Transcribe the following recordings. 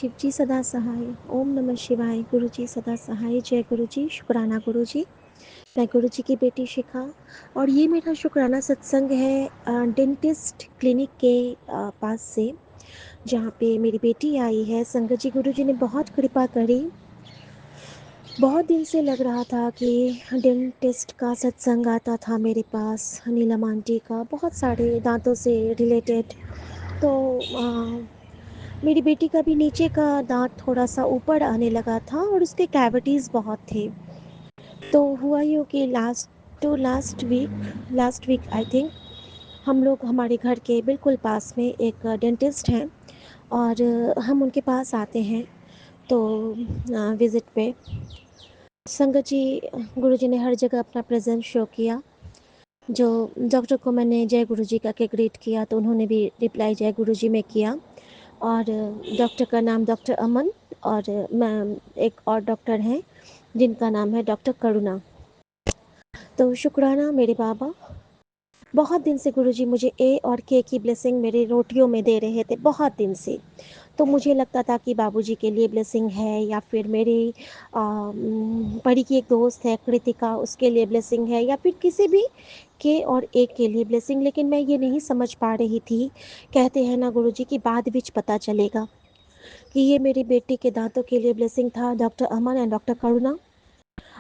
शिव जी सदा सहाय। ओम नमः शिवाय। गुरु जी सदा सहाय। जय गुरु जी। शुक्राना गुरु जी। मैं गुरु जी की बेटी शिखा और ये मेरा शुक्राना सत्संग है डेंटिस्ट क्लिनिक के पास से, जहाँ पे मेरी बेटी आई है। संगत जी, गुरु जी ने बहुत कृपा करी। बहुत दिन से लग रहा था कि डेंटिस्ट का सत्संग आता था मेरे पास, नीलम आंटी का, बहुत सारे दांतों से रिलेटेड। तो मेरी बेटी का भी नीचे का दांत थोड़ा सा ऊपर आने लगा था और उसके कैविटीज़ बहुत थे। तो हुआ यूँ कि लास्ट वीक आई थिंक, हम लोग, हमारे घर के बिल्कुल पास में एक डेंटिस्ट हैं और हम उनके पास आते हैं तो विज़िट पे। संगत जी, गुरुजी ने हर जगह अपना प्रेजेंस शो किया। जो डॉक्टर को मैंने जय गुरु जी का के ग्रीट किया तो उन्होंने भी रिप्लाई जय गुरु जी में किया। और डॉक्टर का नाम डॉक्टर अमन और मैम एक और डॉक्टर हैं जिनका नाम है डॉक्टर करुणा। तो शुक्राना मेरे बाबा, बहुत दिन से गुरुजी मुझे ए और के की ब्लेसिंग मेरे रोटियों में दे रहे थे, बहुत दिन से। तो मुझे लगता था कि बाबूजी के लिए ब्लेसिंग है या फिर मेरी परी की एक दोस्त है कृतिका, उसके लिए ब्लेसिंग है या फिर किसी भी के और ए के लिए ब्लेसिंग, लेकिन मैं ये नहीं समझ पा रही थी। कहते हैं ना गुरुजी कि बाद विच पता चलेगा कि ये मेरी बेटी के दांतों के लिए ब्लेसिंग था, doctor Aman and doctor Karuna.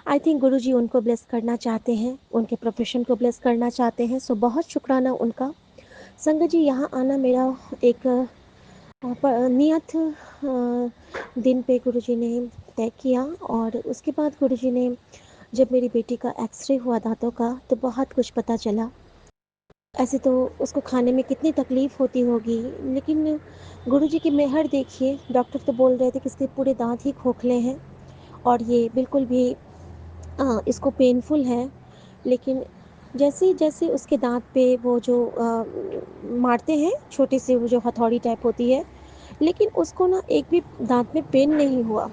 I think Guruji उनको ब्लेस करना चाहते हैं, उनके प्रोफेशन को ब्लेस करना चाहते हैं। सो बहुत शुक्राना उनका। संगत जी, यहाँ आना मेरा एक नियत दिन पे गुरुजी ने तय किया और उसके बाद गुरुजी ने, जब मेरी बेटी का एक्सरे हुआ दांतों का, तो बहुत कुछ पता चला। ऐसे तो उसको खाने में कितनी तकलीफ़ होती होगी, लेकिन गुरुजी की मेहर देखिए। डॉक्टर तो बोल रहे थे कि इसके पूरे दांत ही खोखले हैं और ये बिल्कुल भी इसको पेनफुल है। लेकिन जैसे जैसे उसके दांत पे वो जो मारते हैं, छोटी सी वो जो हथौड़ी टाइप होती है, लेकिन उसको ना एक भी दांत में पेन नहीं हुआ।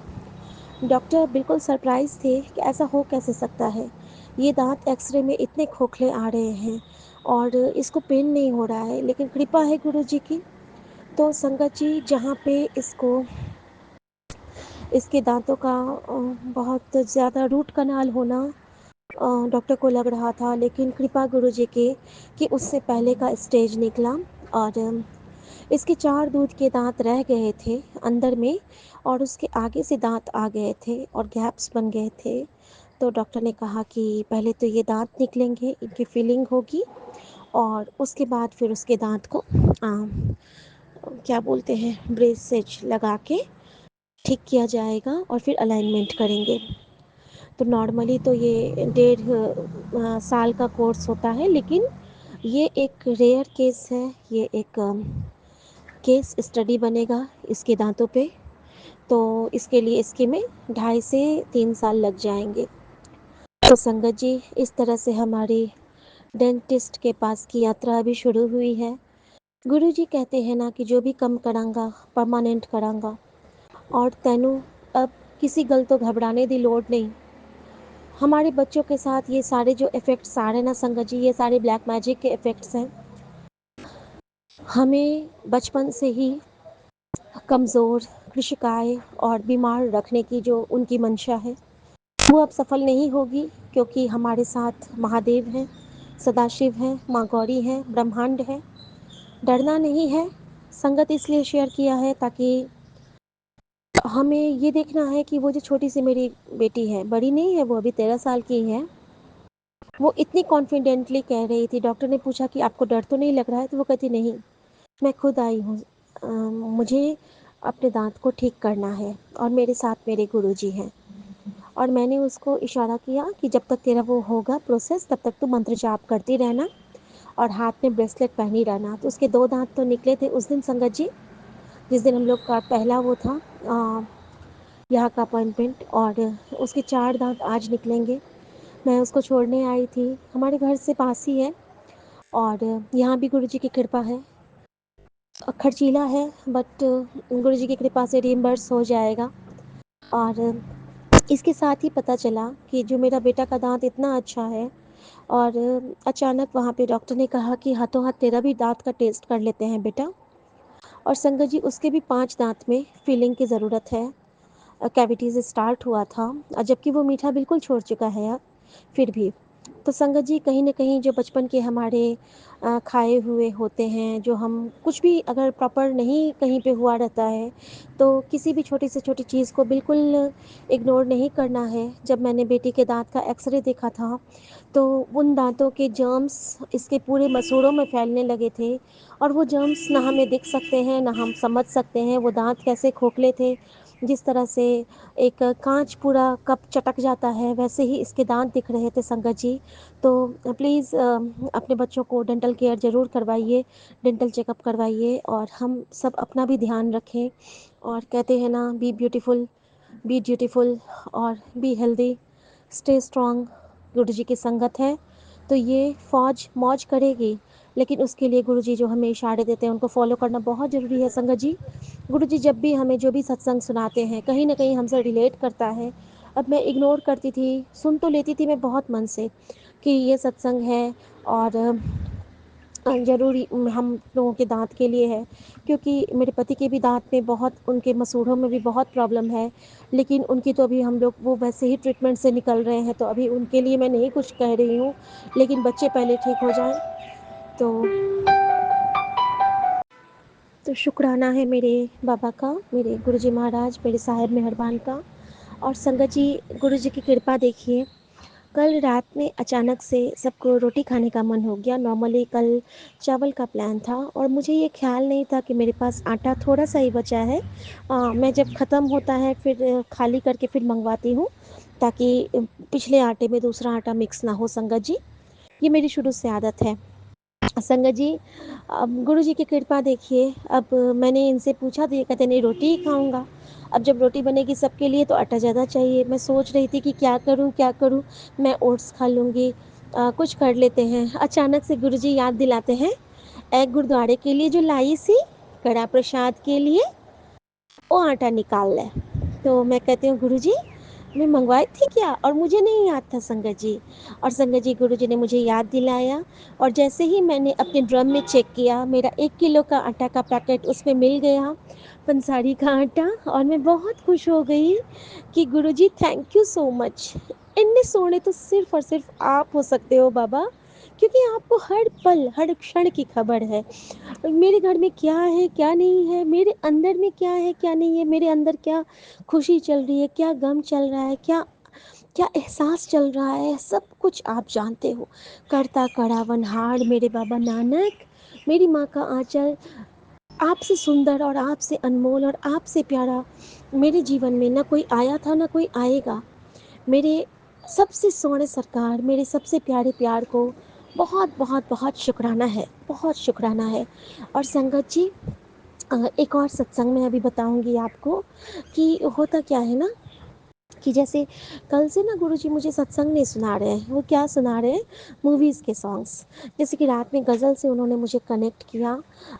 डॉक्टर बिल्कुल सरप्राइज थे कि ऐसा हो कैसे सकता है, ये दांत एक्सरे में इतने खोखले आ रहे हैं और इसको पेन नहीं हो रहा है, लेकिन कृपा है गुरु जी की। तो संगत जी, जहाँ पे इसको, इसके दांतों का बहुत ज़्यादा रूट कनाल होना डॉक्टर को लग रहा था, लेकिन कृपा गुरु जी की कि उससे पहले का स्टेज निकला और इसके 4 दूध के दांत रह गए थे अंदर में और उसके आगे से दांत आ गए थे और गैप्स बन गए थे। तो डॉक्टर ने कहा कि पहले तो ये दांत निकलेंगे, इनकी फिलिंग होगी और उसके बाद फिर उसके दांत को क्या बोलते हैं, ब्रेसेज लगा के ठीक किया जाएगा और फिर अलाइनमेंट करेंगे। तो नॉर्मली तो ये 1.5 साल का कोर्स होता है, लेकिन ये एक रेयर केस है। ये एक केस स्टडी बनेगा इसके दांतों पे, तो इसके लिए इसके में 2.5 से 3 साल लग जाएंगे। तो संगत जी, इस तरह से हमारी डेंटिस्ट के पास की यात्रा अभी शुरू हुई है। गुरु जी कहते हैं ना कि जो भी कम करांगा परमानेंट करांगा, और तैनू अब किसी गल तो घबराने दी लोड़ नहीं। हमारे बच्चों के साथ ये सारे जो इफ़ेक्ट्स आ रहे हैं ना संगत जी, ये सारे ब्लैक मैजिक के इफ़ेक्ट्स हैं। हमें बचपन से ही कमज़ोर, कृशिकाय और बीमार रखने की जो उनकी मंशा है, वो अब सफल नहीं होगी, क्योंकि हमारे साथ महादेव हैं, सदाशिव हैं, माँ गौरी हैं, ब्रह्मांड है। डरना नहीं है। संगत इसलिए शेयर किया है ताकि हमें ये देखना है कि वो जो छोटी सी मेरी बेटी है, बड़ी नहीं है वो, अभी 13 साल की है, वो इतनी कॉन्फिडेंटली कह रही थी। डॉक्टर ने पूछा कि आपको डर तो नहीं लग रहा है, तो वो कहती नहीं, मैं खुद आई हूँ, मुझे अपने दांत को ठीक करना है और मेरे साथ मेरे गुरुजी हैं। और मैंने उसको इशारा किया कि जब तक तेरा वो होगा प्रोसेस, तब तक तू मंत्र जाप करती रहना और हाथ में ब्रेसलेट पहनी रहना। तो उसके 2 दांत तो निकले थे उस दिन संगत जी, जिस दिन हम लोग का पहला वो था यहाँ का अपॉइंटमेंट, और उसके 4 दांत आज निकलेंगे। मैं उसको छोड़ने आई थी, हमारे घर से पास ही है और यहाँ भी गुरुजी की कृपा है। खर्चीला है बट गुरुजी की कृपा से रीइम्बर्स हो जाएगा। और इसके साथ ही पता चला कि जो मेरा बेटा का दांत इतना अच्छा है, और अचानक वहाँ पे डॉक्टर ने कहा कि हाथों हाथ तेरा भी दांत का टेस्ट कर लेते हैं बेटा। और संगत जी उसके भी 5 दाँत में फिलिंग की ज़रूरत है। कैविटीज़ स्टार्ट हुआ था, जबकि वो मीठा बिल्कुल छोड़ चुका है अब, फिर भी। तो संगत जी कहीं न कहीं जो बचपन के हमारे खाए हुए होते हैं, जो हम कुछ भी अगर प्रॉपर नहीं कहीं पे हुआ रहता है, तो किसी भी छोटी से छोटी चीज़ को बिल्कुल इग्नोर नहीं करना है। जब मैंने बेटी के दाँत का एक्स-रे देखा था, तो उन दाँतों के जर्म्स इसके पूरे मसूड़ों में फैलने लगे थे और वो जर्म्स ना हमें दिख सकते हैं, ना हम समझ सकते हैं, वो दाँत कैसे खोखले थे। जिस तरह से एक काँच पूरा कप चटक जाता है, वैसे ही इसके दाँत दिख रहे थे संगत जी। तो प्लीज़ अपने बच्चों को डेंटल केयर ज़रूर करवाइए, डेंटल चेकअप करवाइए और हम सब अपना भी ध्यान रखें। और कहते हैं ना, बी ब्यूटीफुल और बी हेल्दी, स्टे स्ट्रॉन्ग। गुरुजी की संगत है तो ये फ़ौज मौज करेगी, लेकिन उसके लिए गुरुजी जो हमें इशारे देते हैं उनको फ़ॉलो करना बहुत ज़रूरी है संगत जी। गुरुजी जब भी हमें जो भी सत्संग सुनाते हैं, कहीं न कहीं हमसे रिलेट करता है। अब मैं इग्नोर करती थी, सुन तो लेती थी मैं बहुत मन से कि ये सत्संग है और ज़रूरी हम लोगों के दाँत के लिए है, क्योंकि मेरे पति के भी दाँत में बहुत, उनके मसूड़ों में भी बहुत प्रॉब्लम है। लेकिन उनकी तो अभी हम लोग वो वैसे ही ट्रीटमेंट से निकल रहे हैं, तो अभी उनके लिए मैं नहीं कुछ कह रही हूँ, लेकिन बच्चे पहले ठीक हो जाएँ। तो शुक्राना है मेरे बाबा का, मेरे गुरुजी महाराज, मेरे साहिब मेहरबान का। और संगत जी, गुरुजी की कृपा देखिए, कल रात में अचानक से सबको रोटी खाने का मन हो गया। नॉर्मली कल चावल का प्लान था और मुझे ये ख्याल नहीं था कि मेरे पास आटा थोड़ा-सा ही बचा है। मैं जब ख़त्म होता है फिर खाली करके फिर मँगवाती हूँ, ताकि पिछले आटे में दूसरा आटा मिक्स ना हो संगत जी। ये मेरी शुरू से आदत है। संगत जी, अब गुरु जी की कृपा देखिए, अब मैंने इनसे पूछा तो ये कहते नहीं, रोटी ही खाऊँगा। अब जब रोटी बनेगी सबके लिए तो आटा ज़्यादा चाहिए। मैं सोच रही थी कि क्या करूँ, क्या करूँ? मैं ओट्स खा लूँगी, कुछ कर लेते हैं। अचानक से गुरु जी याद दिलाते हैं, "ए गुरुद्वारे के लिए जो लाई सी, कड़ा प्रसाद के लिए वो आटा निकाल ले।" तो मैं कहती हूँ, गुरुजी मैं मंगवाई थी क्या? और मुझे नहीं याद था संगत जी। और संगत जी गुरुजी ने मुझे याद दिलाया और जैसे ही मैंने अपने ड्रम में चेक किया, मेरा 1 किलो का आटा का पैकेट उसमें मिल गया, पंसारी का आटा। और मैं बहुत खुश हो गई कि गुरुजी थैंक यू सो मच। इतने सोने तो सिर्फ़ और सिर्फ़ आप हो सकते हो बाबा, क्योंकि आपको हर पल, हर क्षण की खबर है। मेरे घर में क्या है, क्या नहीं है, मेरे अंदर में क्या है, क्या नहीं है, मेरे अंदर क्या खुशी चल रही है, क्या गम चल रहा है, क्या क्या एहसास चल रहा है, सब कुछ आप जानते हो। करता कड़ावनहार मेरे बाबा नानक, मेरी माँ का आँचल, आपसे सुंदर और आपसे अनमोल और आपसे प्यारा मेरे जीवन में ना कोई आया था, ना कोई आएगा। मेरे सबसे सोहने सरकार, मेरे सबसे प्यारे प्यार को बहुत बहुत बहुत शुक्राना है, बहुत शुक्राना है। और संगत जी, एक और सत्संग मैं अभी बताऊंगी आपको कि होता क्या है ना, कि जैसे कल से ना गुरुजी मुझे सत्संग नहीं सुना रहे हैं, वो क्या सुना रहे हैं, मूवीज़ के सॉन्ग्स। जैसे कि रात में गज़ल से उन्होंने मुझे कनेक्ट किया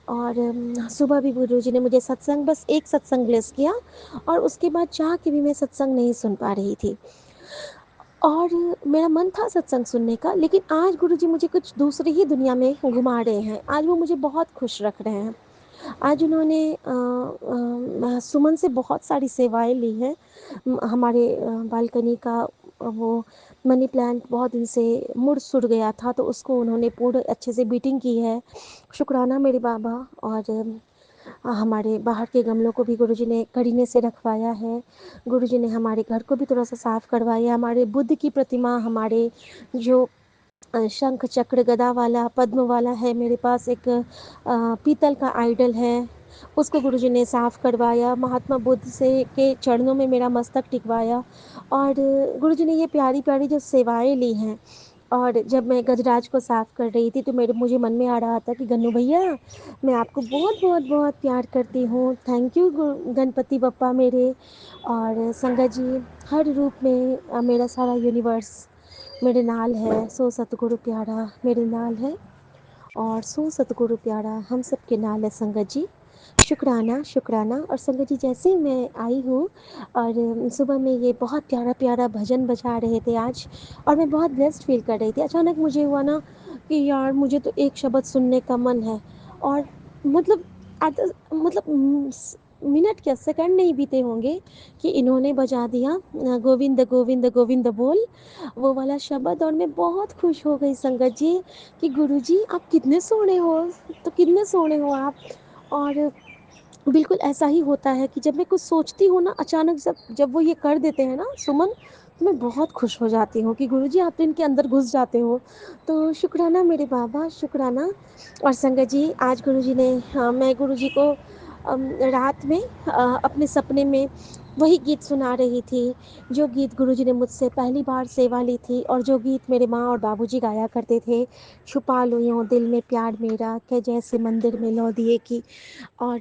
और सुबह भी गुरुजी ने मुझे सत्संग, बस एक सत्संग ब्लेस किया और उसके बाद चाह के भी मैं सत्संग नहीं सुन पा रही थी। और मेरा मन था सत्संग सुनने का, लेकिन आज गुरुजी मुझे कुछ दूसरी ही दुनिया में घुमा रहे हैं। आज वो मुझे बहुत खुश रख रहे हैं। आज उन्होंने सुमन से बहुत सारी सेवाएँ ली हैं। हमारे बालकनी का वो मनी प्लांट बहुत दिन से मुड़-सुड़ गया था, तो उसको उन्होंने पूर्ण अच्छे से बीटिंग की है। शुक्राना मेरे बाबा। और हमारे बाहर के गमलों को भी गुरुजी ने करीने से रखवाया है। गुरुजी ने हमारे घर को भी थोड़ा-सा साफ करवाया। हमारे बुद्ध की प्रतिमा, हमारे जो शंख चक्र गदा वाला, पद्म वाला है, मेरे पास एक पीतल का आइडल है, उसको गुरुजी ने साफ़ करवाया। महात्मा बुद्ध से के चरणों में मेरा मस्तक टिकवाया। और गुरुजी ने ये प्यारी-प्यारी जो सेवाएँ ली हैं। और जब मैं गजराज को साफ़ कर रही थी तो मेरे मुझे मन में आ रहा था कि गन्नू भैया, मैं आपको बहुत प्यार करती हूँ। थैंक यू गणपति बप्पा मेरे। और संगत जी, हर रूप में मेरा सारा यूनिवर्स मेरे नाल है। सो सतगुरु प्यारा मेरे नाल है और सो सतगुरु प्यारा हम सब के नाल है संगत जी। शुक्राना, शुक्राना। और संगत जी, जैसे ही मैं आई हूँ और सुबह में ये बहुत प्यारा-प्यारा भजन बजा रहे थे आज, और मैं बहुत ब्लेस्ड फ़ील कर रही थी। अचानक मुझे हुआ ना कि यार मुझे तो एक शब्द सुनने का मन है। और मतलब आधा मतलब मिनट क्या सेकंड नहीं बीते होंगे कि इन्होंने बजा दिया गोविंद गोविंद गोविंद बोल, वो वाला शब्द, और मैं बहुत खुश हो गई संगत जी कि गुरुजी आप कितने सोहने हो, तो कितने सोहने हो आप। और बिल्कुल ऐसा ही होता है कि जब मैं कुछ सोचती हूँ ना, अचानक जब जब वो ये कर देते हैं ना सुमन, तो मैं बहुत खुश हो जाती हूँ कि गुरुजी आप तो इनके अंदर घुस जाते हो। तो शुक्राना मेरे बाबा, शुक्राना। और संगत जी आज गुरुजी ने, मैं गुरुजी को रात में अपने सपने में वही गीत सुना रही थी, जो गीत गुरुजी ने मुझसे पहली बार सेवा ली थी, और जो गीत मेरे माँ और बाबूजी गाया करते थे, छुपा लो यूं दिल में प्यार मेरा के जैसे मंदिर में लौ दिए की। और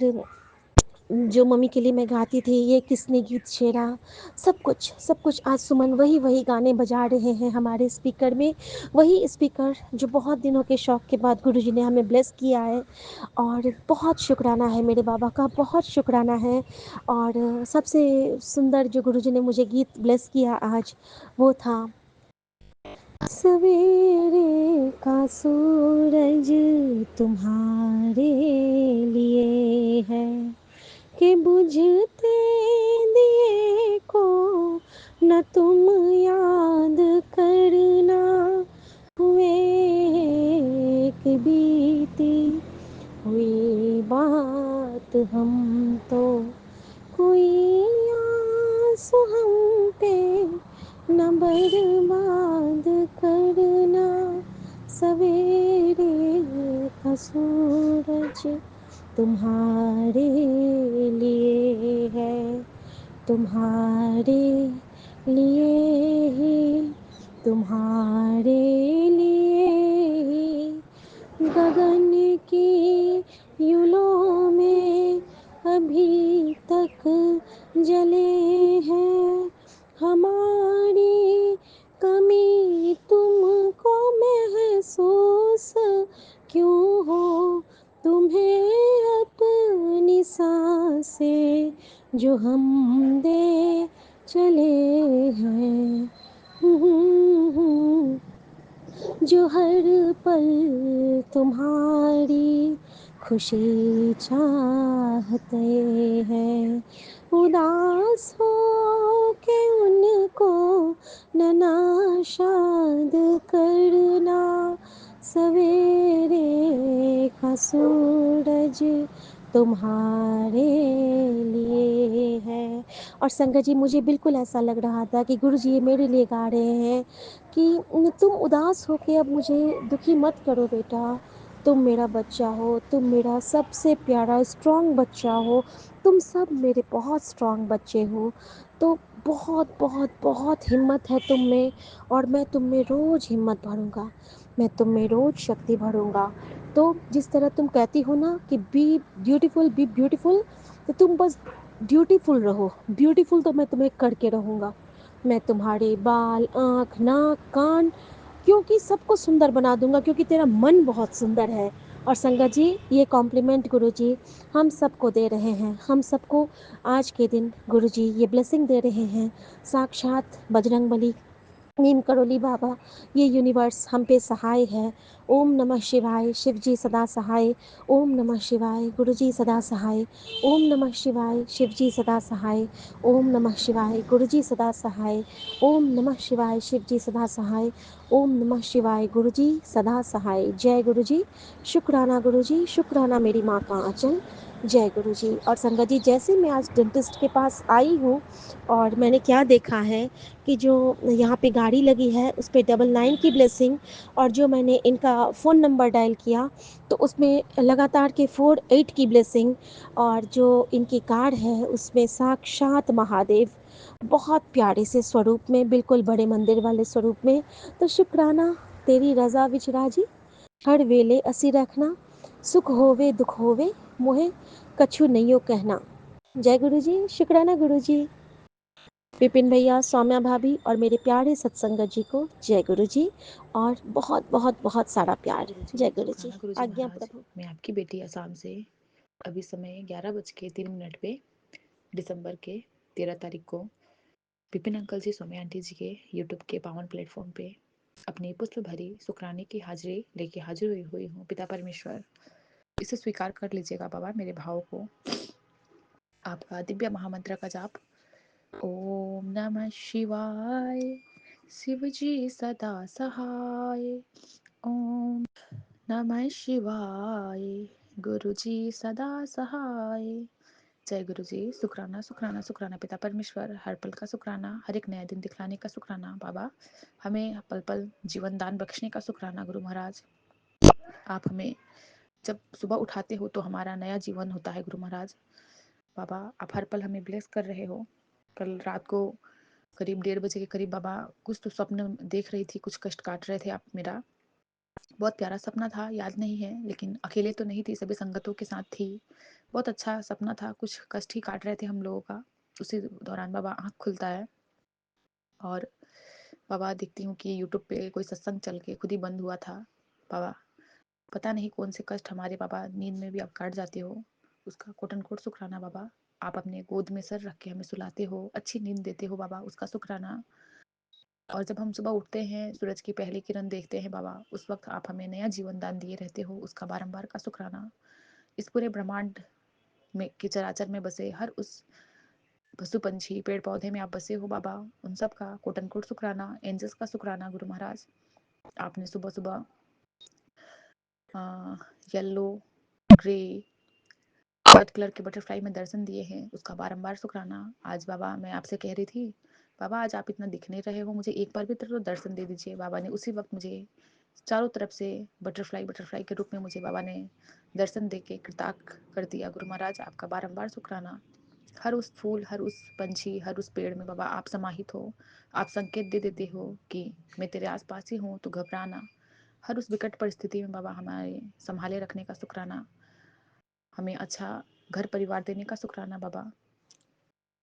जो मम्मी के लिए मैं गाती थी, ये किसने गीत छेड़ा, सब कुछ आज सुमन वही वही गाने बजा रहे हैं हमारे स्पीकर में। वही स्पीकर जो बहुत दिनों के शौक़ के बाद गुरुजी ने हमें ब्लेस किया है। और बहुत शुक्राना है मेरे बाबा का, बहुत शुक्राना है। और सबसे सुंदर जो गुरुजी ने मुझे गीत ब्लेस किया आज, वो था सवेरे का सूरज तुम्हारे लिए है कि बुझते दिए को न तुम याद करना, हुए एक बीती हुई बात हम तो, कोई आंसू हम पे न बर्बाद करना, सवेरे का सूरज तुम्हारे लिए है, तुम्हारे लिए ही, तुम्हारे लिए ही गगन की यूलों में अभी तक जले हैं, हमारी कमी तुमको महसूस क्यों हो, तुम्हें अपनी सांसें जो हम दे चले हैं, जो हर पल तुम्हारी खुशी चाहते हैं, उदास हो के उनको न नाशाद करना, सवेरे का सूरज तुम्हारे लिए है। और संगत जी मुझे बिल्कुल ऐसा लग रहा था कि गुरुजी ये मेरे लिए गा रहे हैं कि तुम उदास हो के अब मुझे दुखी मत करो बेटा, तुम मेरा बच्चा हो, तुम मेरा सबसे प्यारा स्ट्रॉन्ग बच्चा हो, तुम सब मेरे बहुत स्ट्रॉन्ग बच्चे हो। तो बहुत बहुत बहुत हिम्मत है तुम में, और मैं तुम में रोज़ हिम्मत भरूँगा, मैं तुम में रोज़ शक्ति भरूँगा। तो जिस तरह तुम कहती हो ना कि बी ब्यूटीफुल, तो तुम बस ब्यूटीफुल रहो, ब्यूटीफुल तो मैं तुम्हें करके रहूँगा। मैं तुम्हारे बाल, आँख, नाक, कान, क्योंकि सबको सुंदर बना दूंगा, क्योंकि तेरा मन बहुत सुंदर है। और संगत जी ये कॉम्प्लीमेंट गुरुजी हम सबको दे रहे हैं, हम सबको आज के दिन गुरुजी ये ब्लेसिंग दे रहे हैं, साक्षात बजरंगबली नीम करोली बाबा, ये यूनिवर्स हम पे सहाय है। ओम नमः शिवाय, शिव जी सदा सहाय। ओम नमः शिवाय, गुरु जी सदा सहाय। ओम नमः शिवाय, शिव जी सदा सहाय। ओम नमः शिवाय, गुरु जी सदा सहाय। ओम नमः शिवाय, शिव जी सदा सहाय। ओम नमः शिवाय, गुरु जी सदा सहाय। जय गुरु जी, शुक्राना गुरु जी, शुक्राना मेरी माँ का आंचल। जय गुरु जी। और संगत जी जैसे मैं आज डेंटिस्ट के पास आई हूँ, और मैंने क्या देखा है कि जो यहाँ पे गाड़ी लगी है उस पे 99 की ब्लेसिंग, और जो मैंने इनका फ़ोन नंबर डायल किया तो उसमें लगातार के 48 की ब्लेसिंग, और जो इनकी कार्ड है उसमें साक्षात महादेव बहुत प्यारे से स्वरूप में, बिल्कुल बड़े मंदिर वाले स्वरूप में। तो शुक्राना तेरी रज़ा विच राजी, हर वेले असी रखना, सुख होवे दुख होवे मोहे कछु नहियो कहना। जय गुरु जी, शुक्राना गुरु जी। विपिन भैया, सौम्या भाभी और मेरे प्यारे सत्संगत जी को जय गुरु जी, और बहुत बहुत बहुत सारा प्यार। गुरु जी, जय गुरु जी, सुखाना गुरु जी आज्ञा महाराज। प्रभु। मैं आपकी बेटी आसाम से। अभी समय 11:03 पे दिसंबर के 13 तारीख को विपिन अंकल जी, सौम्या आंटी जी के यूट्यूब के पावन प्लेटफॉर्म पे अपनी पुष्प भरी शुक्राने की हाजिरी लेके हाजिर हुई हूँ। पिता परमेश्वर इसे स्वीकार कर लीजिएगा बाबा, मेरे भाव को। आपका दिव्य महामंत्र का जाप। ओम नमः शिवाय, शिव जी सदा सहाय। ओम नमः शिवाय, गुरु जी सदा सहाय। जय गुरु जी। शुक्राना शुक्राना शुक्राना पिता परमेश्वर, हर पल का शुक्राना, हर एक नया दिन दिखलाने का शुक्राना बाबा, हमें पल पल जीवन दान बख्शने का शुक्राना गुरु महाराज। आप हमें जब सुबह उठाते हो तो हमारा नया जीवन होता है गुरु महाराज। बाबा आप हर पल हमें ब्लेस कर रहे हो। कल रात को करीब 1:30 बजे के करीब बाबा कुछ तो स्वप्न देख रही थी, कुछ कष्ट काट रहे थे आप मेरा। बहुत प्यारा सपना था, याद नहीं है, लेकिन अकेले तो नहीं थी, सभी संगतों के साथ थी। बहुत अच्छा सपना था, कुछ कष्ट ही काट रहे थे हम लोगों का। उसी दौरान बाबा आँख खुलता है और बाबा देखती हूँ कि यूट्यूब पे कोई सत्संग चल के खुद ही बंद हुआ था। बाबा पता नहीं कौन से कष्ट हमारे बाबा नींद में भी आप काट जाते हो, उसका कोट एंड कोट शुक्राना बाबा। आप अपने गोद में सर रख के हमें सुलाते हो, अच्छी नींद देते हो बाबा, उसका शुक्राना। और जब हम सुबह उठते हैं, सूरज की पहली किरण देखते हैं बाबा, उस वक्त आप हमें नया जीवन दान दिए रहते हो, उसका बारंबार का शुक्राना। इस पूरे ब्रह्मांड में के चराचर में बसे हर उस पशु पंछी पेड़ पौधे में आप बसे हो बाबा, उन सब का कोट एंड कोट शुक्राना, एंजल्स का शुक्राना गुरु महाराज। आपने सुबह सुबह येलो, ग्रे, व्हाइट कलर के बटरफ्लाई में दर्शन दिए हैं, उसका बारंबार शुक्राना। आज बाबा मैं आपसे कह रही थी, बाबा आज आप इतना दिख नहीं रहे हो, मुझे एक बार भी तो दर्शन दे दीजिए। बाबा ने उसी वक्त मुझे चारों तरफ से बटरफ्लाई बटरफ्लाई के रूप में मुझे बाबा ने दर्शन दे के कृतार्थ कर दिया गुरु महाराज। आपका बारंबार शुक्राना। हर उस फूल, हर उस पंछी, हर उस पेड़ में बाबा आप समाहित हो, आप संकेत दे देते हो कि मैं तेरे आसपास ही हूँ, तो घबराना। हर उस विकट परिस्थिति में बाबा हमारे संभाले रखने का शुक्राना, हमें अच्छा घर परिवार देने का शुक्राना बाबा,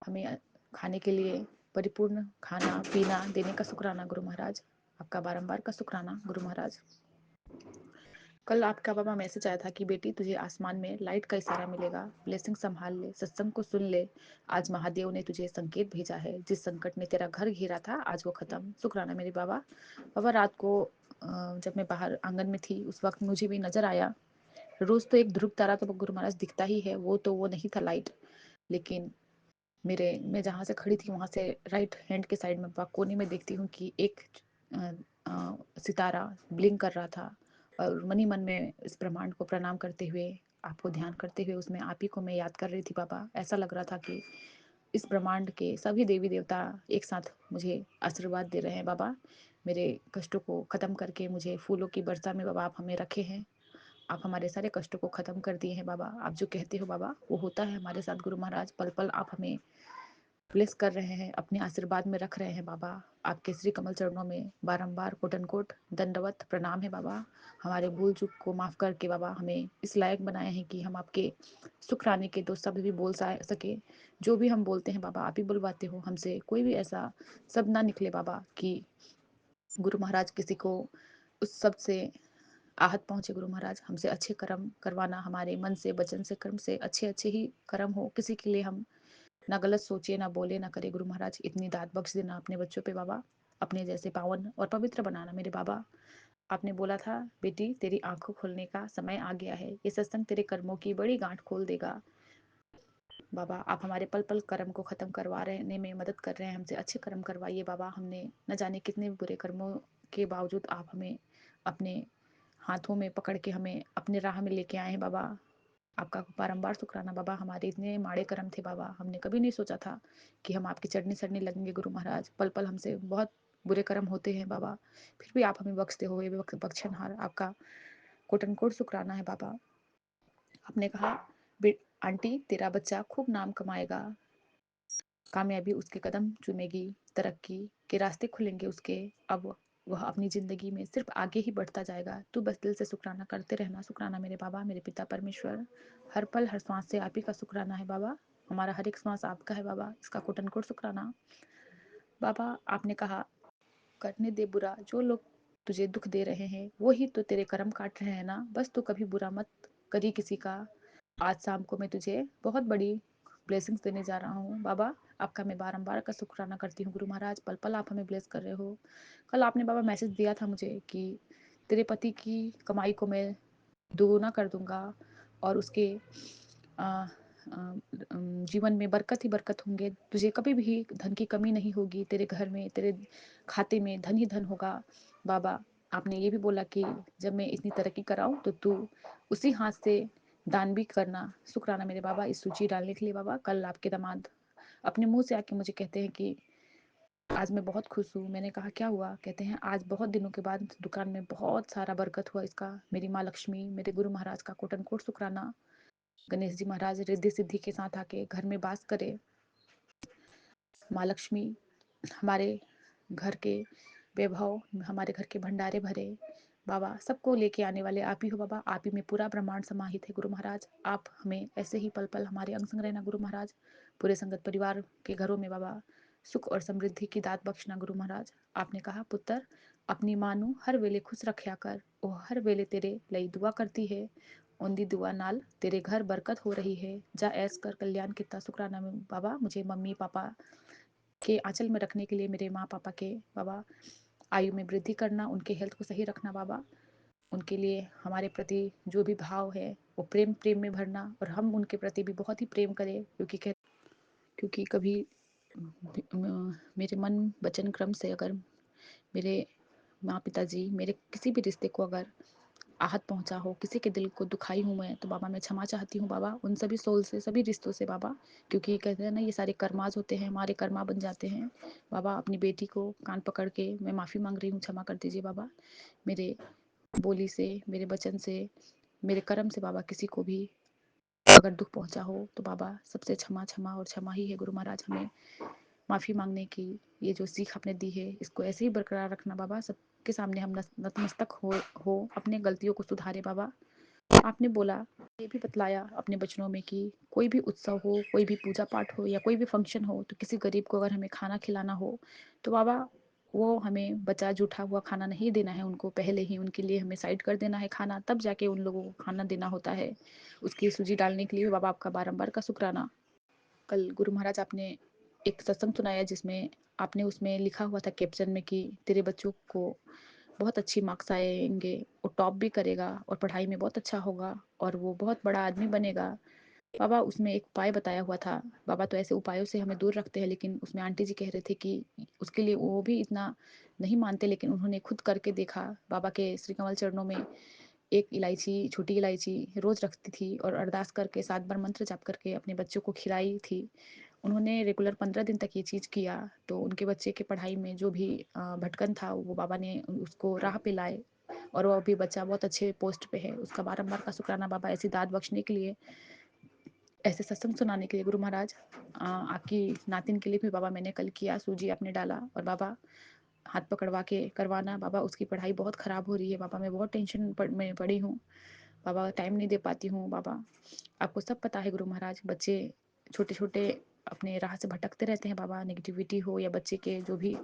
हमें खाने के लिए परिपूर्ण खाना पीना देने का शुक्राना गुरु महाराज। आपका बारंबार का शुक्राना गुरु महाराज। कल आपका बाबा मैसेज आया था कि बेटी तुझे आसमान में लाइट का इशारा मिलेगा, ब्लेसिंग संभाल ले, सत्संग को सुन ले। आज महादेव ने तुझे संकेत भेजा है, जिस संकट ने तेरा घर घेरा था आज वो खत्म। शुक्राना मेरे बाबा। बाबा रात को जब मैं बाहर आंगन में थी, उस वक्त मुझे भी नजर आया, रोज तो एक ध्रुव तारा तो गुरु महाराज दिखता ही है, वो तो वो नहीं था लाइट, लेकिन मैं जहाँ से खड़ी थी वहां से राइट हैंड के साइड में कोने में देखती हूँ कि एक सितारा ब्लिंक कर रहा था। और मन ही मन में इस ब्रह्मांड को प्रणाम करते हुए, आपको ध्यान करते हुए, उसमें आप ही को मैं याद कर रही थी बाबा। ऐसा लग रहा था कि इस ब्रह्मांड के सभी देवी देवता एक साथ मुझे आशीर्वाद दे रहे हैं बाबा। मेरे कष्टों को खत्म करके मुझे फूलों की वर्षा में बाबा आप हमें रखे हैं। आप हमारे सारे कष्टों को खत्म कर दिए हैं बाबा। आप जो कहते हो बाबा वो होता है हमारे साथ गुरु महाराज। पल पल आप हमें ब्लेस कर रहे हैं, अपने आशीर्वाद में रख रहे हैं बाबा। आपके श्री कमल चरणों में बारंबार कोटन कोट दंडवत प्रणाम है बाबा। हमारे भूल चूक को माफ करके बाबा हमें इस लायक बनाए हैं कि हम आपके शुक्राने के दो शब्द भी बोल सके। जो भी हम बोलते हैं बाबा आप ही बुलवाते हो, हमसे कोई भी ऐसा शब्द ना निकले बाबा कि गुरु महाराज किसी को उस शब्द से आहत पहुंचे। गुरु महाराज हमसे अच्छे कर्म करवाना, हमारे मन से वचन से कर्म से अच्छे अच्छे ही कर्म हो, किसी के लिए हम ना गलत सोचे ना बोले ना करे। गुरु महाराज इतनी दात बख्श देना अपने बच्चों पे बाबा, अपने जैसे पावन और पवित्र बनाना मेरे बाबा। आपने बोला था बेटी तेरी आंखों खोलने का समय आ गया है, ये सत्संग तेरे कर्मों की बड़ी गांठ खोल देगा। बाबा आप हमारे पल पल कर्म को खत्म करवा रहने में मदद कर रहे हैं, हमसे अच्छे कर्म करवाइए बाबा। हमने न जाने कितने बुरे कर्मों के बावजूद आप हमें अपने हाथों में पकड़ के हमें अपने राह में लेके आए हैं बाबा। आपका बारंबार शुक्राना बाबा। हमारे इतने माड़े कर्म थे बाबा, हमने कभी नहीं सोचा था कि हम आपकी चढ़ने चढ़ने लगेंगे गुरु महाराज। पल पल हमसे बहुत बुरे कर्म होते हैं बाबा, फिर भी आप हमें बख्शते हो, ये बख्शनहार। आपका कोटन कोट शुक्राना है बाबा। आपने कहा आंटी तेरा बच्चा खूब नाम कमाएगा, कामयाबी उसके कदम चूमेगी, तरक्की के रास्ते खुलेंगे उसके। अब वह अपनी जिंदगी में सिर्फ आगे ही बढ़ता जाएगा। तू बस दिल से शुक्राना करते रहना। शुक्राना मेरे बाबा, मेरे पिता परमेश्वर। हर पल हर सांस से आप ही का शुक्राना है बाबा। हमारा हर एक सांस आपका है बाबा, इसका कोटन कोट शुक्राना। बाबा आपने कहा करने दे बुरा, जो लोग तुझे दुख दे रहे हैं वो ही तो तेरे कर्म काट रहे हैं ना, बस तू कभी बुरा मत करी किसी का। आज शाम को मैं तुझे बहुत बड़ी ब्लेसिंग्स देने जा रहा हूँ बाबा। आपका मैं बारंबार का शुक्राना करती हूँ गुरु महाराज, पल पल आप हमें ब्लेस कर रहे हो। कल आपने बाबा मैसेज दिया था मुझे कि तेरे पति की कमाई को मैं दोगुना कर दूंगा, और उसके अ, जीवन में बरकत ही बरकत होंगे। तुझे कभी भी धन की कमी नहीं होगी, तेरे घर में, तेरे खाते में धन ही धन होगा। बाबा, आपने ये भी बोला कि जब मैं इतनी तरक्की कराऊँ तो तू उसी हाथ से दान भी करना। शुक्राना मेरे बाबा इस सूची डालने के लिए बाबा। कल आपके दामाद अपने मुँह से आके मुझे कहते हैं कि आज मैं बहुत खुश हूँ। मैंने कहा क्या हुआ? कहते हैं आज बहुत दिनों के बाद दुकान में बहुत सारा बरकत हुआ इसका। मेरी माँ लक्ष्मी, मेरे गुरु महाराज का कोटन कोट शुक्राना। गणेश जी महाराज रिद्धि सिद्धि के साथ आके घर में वास करे। माँ लक्ष्मी हमारे घर के वैभव, हमारे घर के भंडारे भरे। बाबा सबको लेके आने वाले आप ही हो बाबा। आप ही में पूरा ब्रह्मांड समाहित है गुरु महाराज। आप हमें ऐसे ही पल पल हमारे अंग संग रहना गुरु महाराज। पूरे संगत परिवार के घरों में बाबा सुख और समृद्धि की दात बख्शना गुरु महाराज। आपने कहा पुत्र अपनी मां ਨੂੰ हर वेले खुश रखया कर। वो हर वेले तेरे ਲਈ दुआ करती है। उनकी दुआ नाल तेरे घर बरकत हो रही है। जा ऐस कर कल्याण किता शुक्राना में बाबा। मुझे मम्मी पापा के आंचल में रखने के लिए मेरे माँ पापा के बाबा आयु में वृद्धि करना, उनके हेल्थ को सही रखना बाबा। उनके लिए हमारे प्रति जो भी भाव है वो प्रेम प्रेम में भरना, और हम उनके प्रति भी बहुत ही प्रेम करें, क्योंकि कभी मेरे मन वचन क्रम से अगर मेरे माँ पिताजी मेरे किसी भी रिश्ते को अगर आहत पहुंचा हो, किसी के दिल को दुखाई हूँ मैं, तो बाबा मैं क्षमा चाहती हूँ बाबा उन सभी सोल से, सभी रिश्तों से बाबा। क्योंकि कहते हैं ना ये सारे कर्माज होते हैं, हमारे कर्मा बन जाते हैं बाबा। अपनी बेटी को कान पकड़ के मैं माफ़ी मांग रही हूँ, क्षमा कर दीजिए बाबा। मेरे बोली से, मेरे वचन से, मेरे कर्म से बाबा किसी को भी अगर दुख पहुंचा हो तो बाबा सबसे क्षमा क्षमा और क्षमा ही है गुरु महाराज। हमें माफ़ी मांगने की ये जो सीख आपने दी है इसको ऐसे ही बरकरार रखना बाबा। सबके सामने हम नतमस्तक हो अपने गलतियों को सुधारे बाबा। आपने बोला, ये भी बतलाया अपने बचनों में कि कोई भी उत्सव हो, कोई भी पूजा पाठ हो या कोई भी फंक्शन हो, तो किसी गरीब को अगर हमें खाना खिलाना हो तो बाबा वो हमें बचा जूठा हुआ खाना नहीं देना है उनको। पहले ही उनके लिए हमें साइड कर देना है खाना, तब जाके उन लोगों को खाना देना होता है। उसकी सूजी डालने के लिए बाबा आपका बारंबार का शुक्राना। कल गुरु महाराज आपने एक सत्संग सुनाया जिसमें आपने उसमें लिखा हुआ था कैप्शन में कि तेरे बच्चों को बहुत अच्छी मार्क्स आएंगे, वो टॉप भी करेगा और पढ़ाई में बहुत अच्छा होगा और वो बहुत बड़ा आदमी बनेगा बाबा। उसमें एक उपाय बताया हुआ था बाबा। तो ऐसे उपायों से हमें दूर रखते हैं, लेकिन उसमें आंटी जी कह रहे थे कि उसके लिए वो भी इतना नहीं मानते, लेकिन उन्होंने खुद करके देखा। बाबा के श्री कमल चरणों में एक इलायची, छोटी इलायची रोज रखती थी और अरदास करके 7 बार मंत्र जाप करके अपने बच्चों को खिलाई थी। उन्होंने रेगुलर 15 दिन तक ये चीज़ किया, तो उनके बच्चे के पढ़ाई में जो भी भटकन था वो बाबा ने उसको राह पे लाए, और वो अभी बच्चा बहुत अच्छे पोस्ट पे है। उसका बारंबार का शुक्राना बाबा ऐसी दाद बख्शने के लिए, ऐसे सत्संग सुनाने के लिए गुरु महाराज। आपकी नातिन के लिए भी बाबा मैंने कल किया, सूजी आपने डाला और बाबा हाथ पकड़वा के करवाना बाबा। उसकी पढ़ाई बहुत ख़राब हो रही है बाबा, मैं बहुत टेंशन में पड़ी हूँ बाबा, टाइम नहीं दे पाती हूँ बाबा। आपको सब पता है गुरु महाराज, बच्चे छोटे छोटे अपने राह से भटकते रहते हैं बाबा। नेगेटिविटी हो या बच्चे के जो भी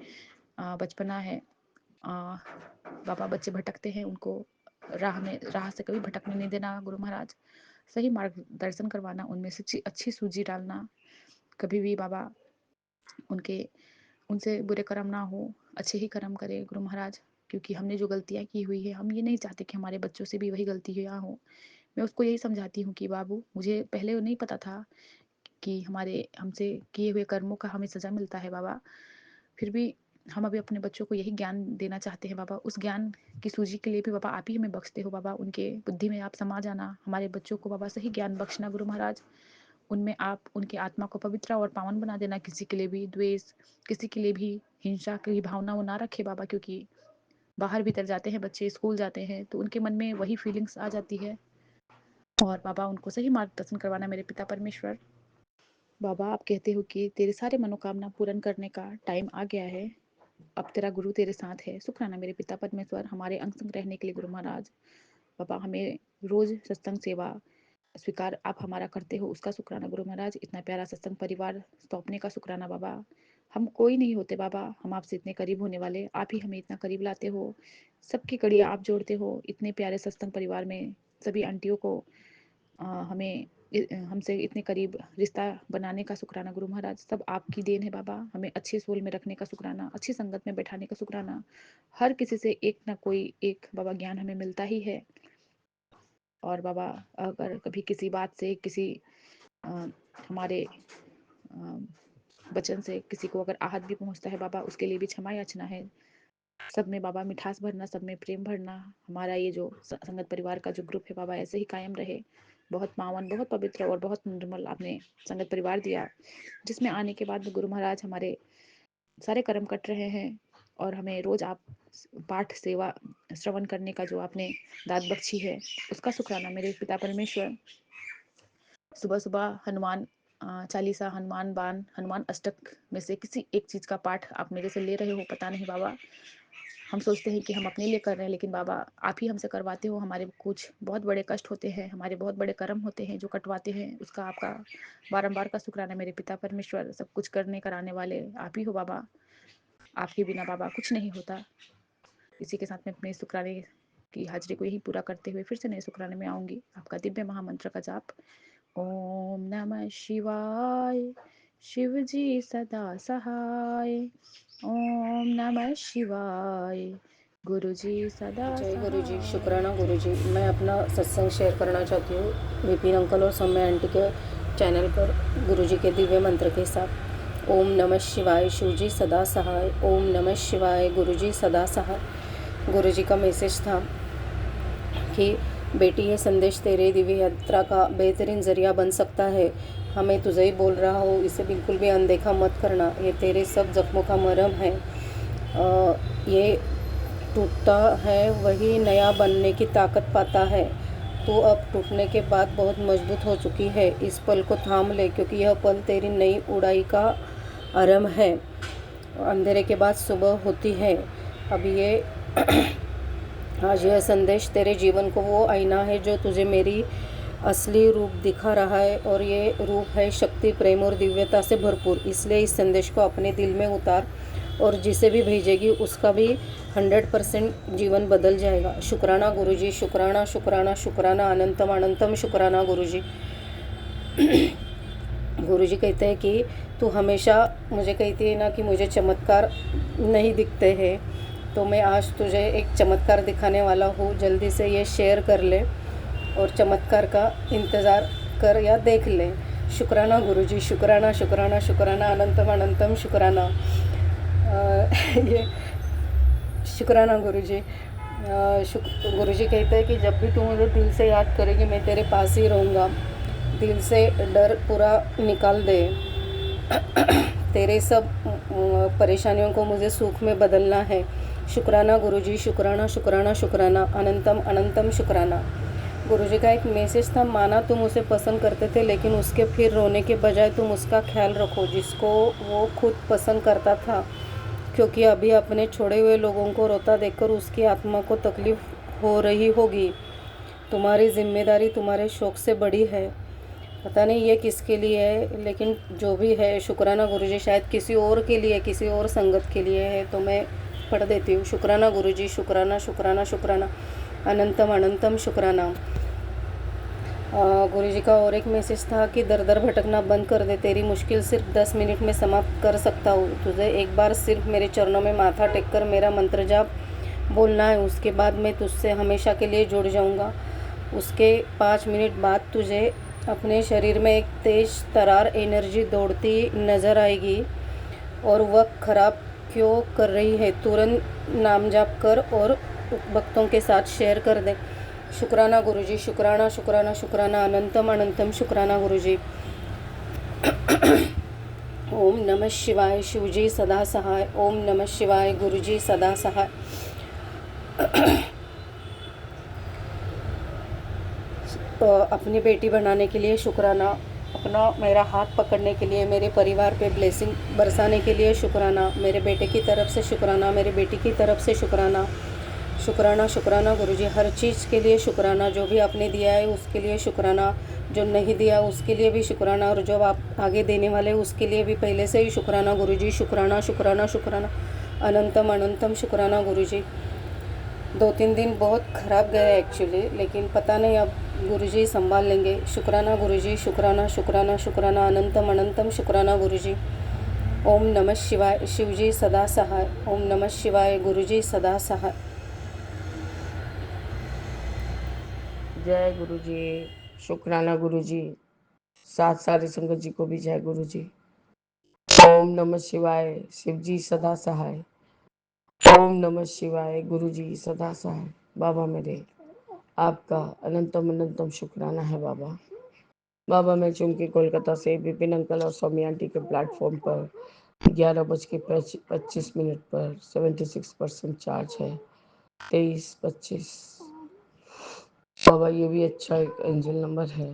बचपना है बाबा, बच्चे भटकते हैं, उनको राह से कभी भटकने नहीं देना गुरु महाराज। सही मार्गदर्शन करवाना, उनमें से अच्छी सूजी डालना। कभी भी बाबा उनके उनसे बुरे कर्म ना हो, अच्छे ही कर्म करे गुरु महाराज। क्योंकि हमने जो गलतियाँ की हुई है, हम ये नहीं चाहते कि हमारे बच्चों से भी वही गलतियाँ हो। मैं उसको यही समझाती हूँ कि बाबू मुझे पहले नहीं पता था कि हमारे हमसे किए हुए कर्मों का हमें सज़ा मिलता है बाबा। फिर भी हम अभी अपने बच्चों को यही ज्ञान देना चाहते हैं बाबा। उस ज्ञान की सूजी के लिए भी बाबा आप ही हमें बख्शते हो बाबा। उनके बुद्धि में आप समा जाना, हमारे बच्चों को बाबा सही ज्ञान बख्शना गुरु महाराज। उनमें आप उनकी आत्मा को पवित्र और पावन बना देना। किसी के लिए भी द्वेष, किसी के लिए भी हिंसा की भावना वो ना रखे बाबा। क्योंकि बाहर भीतर जाते हैं बच्चे, स्कूल जाते हैं, तो उनके मन में वही फीलिंग्स आ जाती है। और बाबा उनको सही मार्गदर्शन करवाना मेरे पिता परमेश्वर। बाबा आप कहते हो कि तेरे सारे मनोकामना पूर्ण करने का टाइम आ गया है, अब तेरा गुरु तेरे साथ है। शुक्राना मेरे पिता परमेश्वर हमारे अंग संग रहने के लिए गुरु महाराज। बाबा हमें रोज सत्संग सेवा स्वीकार आप हमारा करते हो, उसका शुक्राना गुरु महाराज। इतना प्यारा सत्संग परिवार सौंपने का शुक्राना बाबा। हम कोई नहीं होते बाबा, हम आपसे इतने करीब होने वाले, आप ही हमें इतना करीब लाते हो। सबकी कड़ियाँ आप जोड़ते हो इतने प्यारे सत्संग परिवार में। सभी आंटियों को हमें हमसे इतने करीब रिश्ता बनाने का शुक्राना गुरु महाराज। सब आपकी देन है बाबा। हमें अच्छे सोल में रखने का शुक्राना, अच्छी संगत में बैठाने का शुक्राना। हर किसी से एक ना कोई एक बाबा ज्ञान हमें मिलता ही है। और बाबा अगर कभी किसी बात से किसी अ, हमारे वचन से किसी को अगर आहत भी पहुंचता है बाबा, उसके लिए भी क्षमा याचना है। सब में बाबा मिठास भरना, सब में प्रेम भरना। हमारा ये जो संगत परिवार का जो ग्रुप है बाबा, ऐसे ही कायम रहे। बहुत पावन, बहुत पवित्र और बहुत निर्मल आपने संगत परिवार दिया, जिसमें आने के बाद गुरु महाराज हमारे सारे कर्म कट रहे हैं और हमें रोज आप पाठ सेवा श्रवण करने का जो आपने दात बख्शी है, उसका शुक्राना मेरे पिता परमेश्वर। सुबह सुबह हनुमान चालीसा, हनुमान बान, हनुमान अष्टक में से किसी एक चीज का पाठ आप मेरे से ले रहे हो, पता नहीं बाबा। हम सोचते हैं कि हम अपने लिए कर रहे हैं, लेकिन बाबा आप ही हमसे करवाते हो। हमारे कुछ बहुत बड़े कष्ट होते हैं, हमारे बहुत बड़े कर्म होते हैं जो कटवाते हैं, उसका आपका बारंबार का शुक्राना मेरे पिता परमेश्वर। सब कुछ करने कराने वाले आप ही हो बाबा। आपके बिना बाबा कुछ नहीं होता। इसी के साथ में अपने शुक्राने की हाजिरी को यही पूरा करते हुए फिर से नए शुक्राने में आऊंगी। आपका दिव्य महामंत्र का जाप। ओम नमः शिवाय, शिव जी सदा सहाय। ओम नमः शिवाय, गुरु जी सदा जय गुरु जी, सहाय। शुक्राना गुरु जी। मैं अपना सत्संग शेयर करना चाहती हूँ विपिन अंकल और सौम्या आंटी के चैनल पर गुरु जी के दिव्य मंत्र के साथ। ओम नमः शिवाय, शिव जी सदा सहाय। ओम नमः शिवाय, गुरु जी सदा सहाय। गुरु जी का मैसेज था कि बेटी, ये संदेश तेरे दिव्य यात्रा का बेहतरीन ज़रिया बन सकता है। हमें तुझे ही बोल रहा हूँ, इसे बिल्कुल भी अनदेखा मत करना। ये तेरे सब जख्मों का मरहम है। ये टूटता है वही नया बनने की ताकत पाता है। तू अब टूटने के बाद बहुत मजबूत हो चुकी है। इस पल को थाम ले, क्योंकि यह पल तेरी नई उड़ाई का आरंभ है। अंधेरे के बाद सुबह होती है। अब ये आज यह संदेश तेरे जीवन को वो आईना है जो तुझे मेरी असली रूप दिखा रहा है, और ये रूप है शक्ति, प्रेम और दिव्यता से भरपूर। इसलिए इस संदेश को अपने दिल में उतार, और जिसे भी भेजेगी उसका भी 100% जीवन बदल जाएगा। शुक्राना गुरुजी, शुक्राना शुक्राना शुक्राना, अनंतम अनंतम शुक्राना गुरुजी। गुरुजी कहते हैं कि तू हमेशा मुझे कहती है ना कि मुझे चमत्कार नहीं दिखते हैं, तो मैं आज तुझे एक चमत्कार दिखाने वाला हूँ। जल्दी से ये शेयर कर ले और चमत्कार का इंतज़ार कर या देख ले। शुक्राना गुरुजी, शुक्राना शुक्राना शुक्राना, अनंतम अनंतम शुक्राना। ये शुक्राना गुरुजी। गुरुजी कहते हैं कि जब भी तू मुझे दिल से याद करेगी, मैं तेरे पास ही रहूँगा। दिल से डर पूरा निकाल दे। तेरे सब परेशानियों को मुझे सुख में बदलना है। शुक्राना गुरुजी, शुक्राना शुक्राना शुक्राना, अनंतम अनंतम शुक्राना। गुरुजी का एक मैसेज था, माना तुम उसे पसंद करते थे, लेकिन उसके फिर रोने के बजाय तुम उसका ख्याल रखो जिसको वो खुद पसंद करता था, क्योंकि अभी अपने छोड़े हुए लोगों को रोता देखकर उसकी आत्मा को तकलीफ हो रही होगी। तुम्हारी जिम्मेदारी तुम्हारे शौक से बड़ी है। पता नहीं ये किसके लिए है, लेकिन जो भी है, शुक्राना गुरुजी। शायद किसी और के लिए, किसी और संगत के लिए है, तो मैं पढ़ देती हूँ। शुक्राना गुरुजी, शुक्राना शुक्राना शुक्राना, अनंतम अनंतम शुक्राना। गुरुजी का और एक मैसेज था कि दर दर भटकना बंद कर दे। तेरी मुश्किल सिर्फ 10 मिनट में समाप्त कर सकता हूँ। तुझे एक बार सिर्फ मेरे चरणों में माथा टेककर मेरा मंत्र जाप बोलना है। उसके बाद मैं तुझसे हमेशा के लिए जुड़ जाऊँगा। उसके 5 मिनट बाद तुझे अपने शरीर में एक तेज तरार एनर्जी दौड़ती नज़र आएगी। और वक्त ख़राब क्यों कर रही है, तुरंत नाम जाप कर और भक्तों के साथ शेयर कर दे। शुक्राना गुरुजी, शुक्राना शुक्राना शुक्राना, अनंतम अनंतम शुक्राना गुरुजी। ओम नमः शिवाय, शिवजी सदा सहाय। ओम नमः शिवाय, गुरुजी सदा सहाय। अपनी बेटी बनाने के लिए शुक्राना, अपना मेरा हाथ पकड़ने के लिए, मेरे परिवार पे ब्लेसिंग बरसाने के लिए शुक्राना, मेरे बेटे की तरफ से शुक्राना, मेरी बेटी की तरफ से शुक्राना। शुक्राना शुक्राना गुरुजी, हर चीज़ के लिए शुक्राना। जो भी आपने दिया है उसके लिए शुक्राना, जो नहीं दिया उसके लिए भी शुक्राना, और जो आप आगे देने वाले उसके लिए भी पहले से ही शुक्राना गुरुजी। शुक्राना शुक्राना शुक्राना, अनंतम अनंतम शुक्राना गुरुजी। 2-3 दिन बहुत ख़राब गए एक्चुअली, लेकिन पता नहीं अब गुरुजी संभाल लेंगे। शुक्राना गुरुजी, शुक्राना शुक्राना शुक्राना, अनंतम अनंतम शुक्राना गुरुजी। ओम नमः शिवाय, शिवजी सदा सहाय। ओम नमः शिवाय, गुरुजी सदा सहाय। जय गुरु जी। शुक्राना गुरु जी। साथ सारी संगत जी को भी जय गुरु जी। ओम नमः शिवाय। शिव जी सदा सहाय। ओम नमः शिवाय। गुरु जी सदा सहाय। बाबा मेरे, आपका अनंतम अनंतम शुक्राना है बाबा। बाबा मैं चूम के कोलकाता से विपिन अंकल और स्वामी आंटी के प्लेटफॉर्म पर 11:25 पर 76% चार्ज है। 23:25। बाबा ये भी अच्छा एक एंजल नंबर है।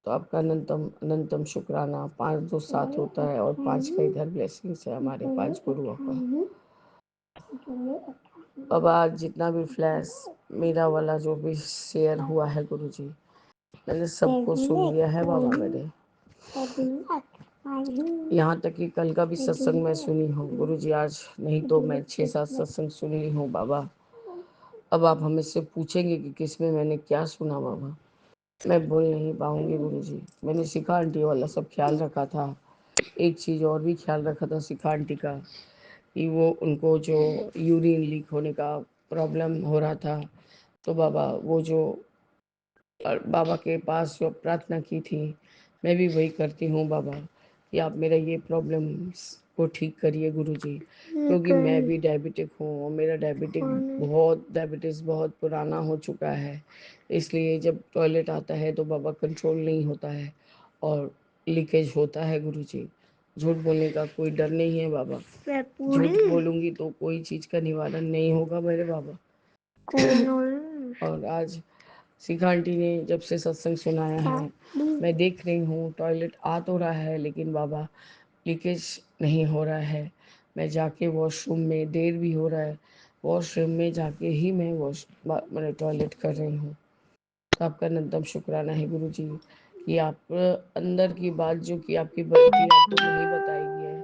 तो आपका अनंतम अनंतम शुक्राना। 527 होता है और 5 का इधर ब्लेसिंग्स है हमारे 5 गुरुओं का। बाबा आज जितना भी फ्लैश मेरा वाला जो भी शेयर हुआ है गुरु जी, मैंने सबको सुन लिया है बाबा मेरे। यहाँ तक कि कल का भी सत्संग मैं सुनी हूँ गुरु जी। आज नहीं तो मैं 6-7 सत्संग सुन ली हूँ बाबा। अब आप हमें से पूछेंगे कि किसमें मैंने क्या सुना बाबा, मैं बोल नहीं पाऊंगी गुरु जी। मैंने शिखा आंटी वाला सब ख्याल रखा था। एक चीज़ और भी ख्याल रखा था शिखा आंटी का, कि वो उनको जो यूरिन लीक होने का प्रॉब्लम हो रहा था, तो बाबा वो जो बाबा के पास जो प्रार्थना की थी, मैं भी वही करती हूँ बाबा, कि आप मेरा ये प्रॉब्लम को ठीक करिए गुरु जी। क्योंकि मैं भी डायबिटिक हूँ और मेरा डायबिटीज़ बहुत पुराना हो चुका है। इसलिए जब टॉयलेट आता है तो बाबा कंट्रोल नहीं होता है और लीकेज होता है गुरु जी। झूठ बोलने का कोई डर नहीं है बाबा। झूठ बोलूँगी तो कोई चीज़ का निवारण नहीं होगा मेरे बाबा। और आज शिखा आंटी ने जब से सत्संग सुनाया है, मैं देख रही हूँ टॉयलेट आ तो रहा है लेकिन बाबा लीकेज नहीं हो रहा है। मैं जाके वॉशरूम में, देर भी हो रहा है, वॉशरूम में जाके ही मैं मैंने टॉयलेट कर रही हूँ। तो आपका अनंतम शुक्राना है गुरु जी, कि आप अंदर की बात जो कि आपकी बंदी आपको नहीं बताई है,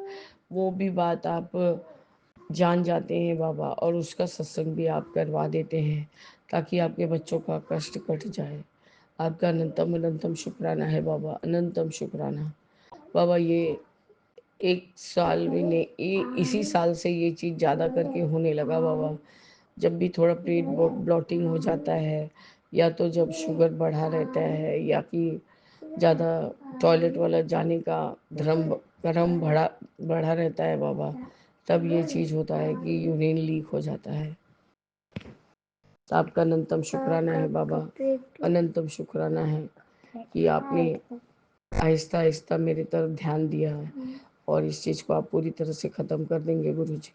वो भी बात आप जान जाते हैं बाबा, और उसका सत्संग भी आप करवा देते हैं ताकि आपके बच्चों का कष्ट कट जाए। आपका अनंतम अनंतम शुक्राना है बाबा, अनंतम शुक्राना बाबा। ये एक साल भी नहीं, ये इसी साल से ये चीज़ ज़्यादा करके होने लगा बाबा। जब भी थोड़ा पेट ब्लॉटिंग हो जाता है, या तो जब शुगर बढ़ा रहता है, या कि ज़्यादा टॉयलेट वाला जाने का क्रम बढ़ा रहता है बाबा, तब ये चीज़ होता है कि यूरिन लीक हो जाता है। तो आपका अनंतम शुक्राना है बाबा, अनंतम शुक्राना है कि आपने आहिस्ता आहिस्ता मेरी तरफ ध्यान दिया है और इस चीज़ को आप पूरी तरह से ख़त्म कर देंगे गुरु जी।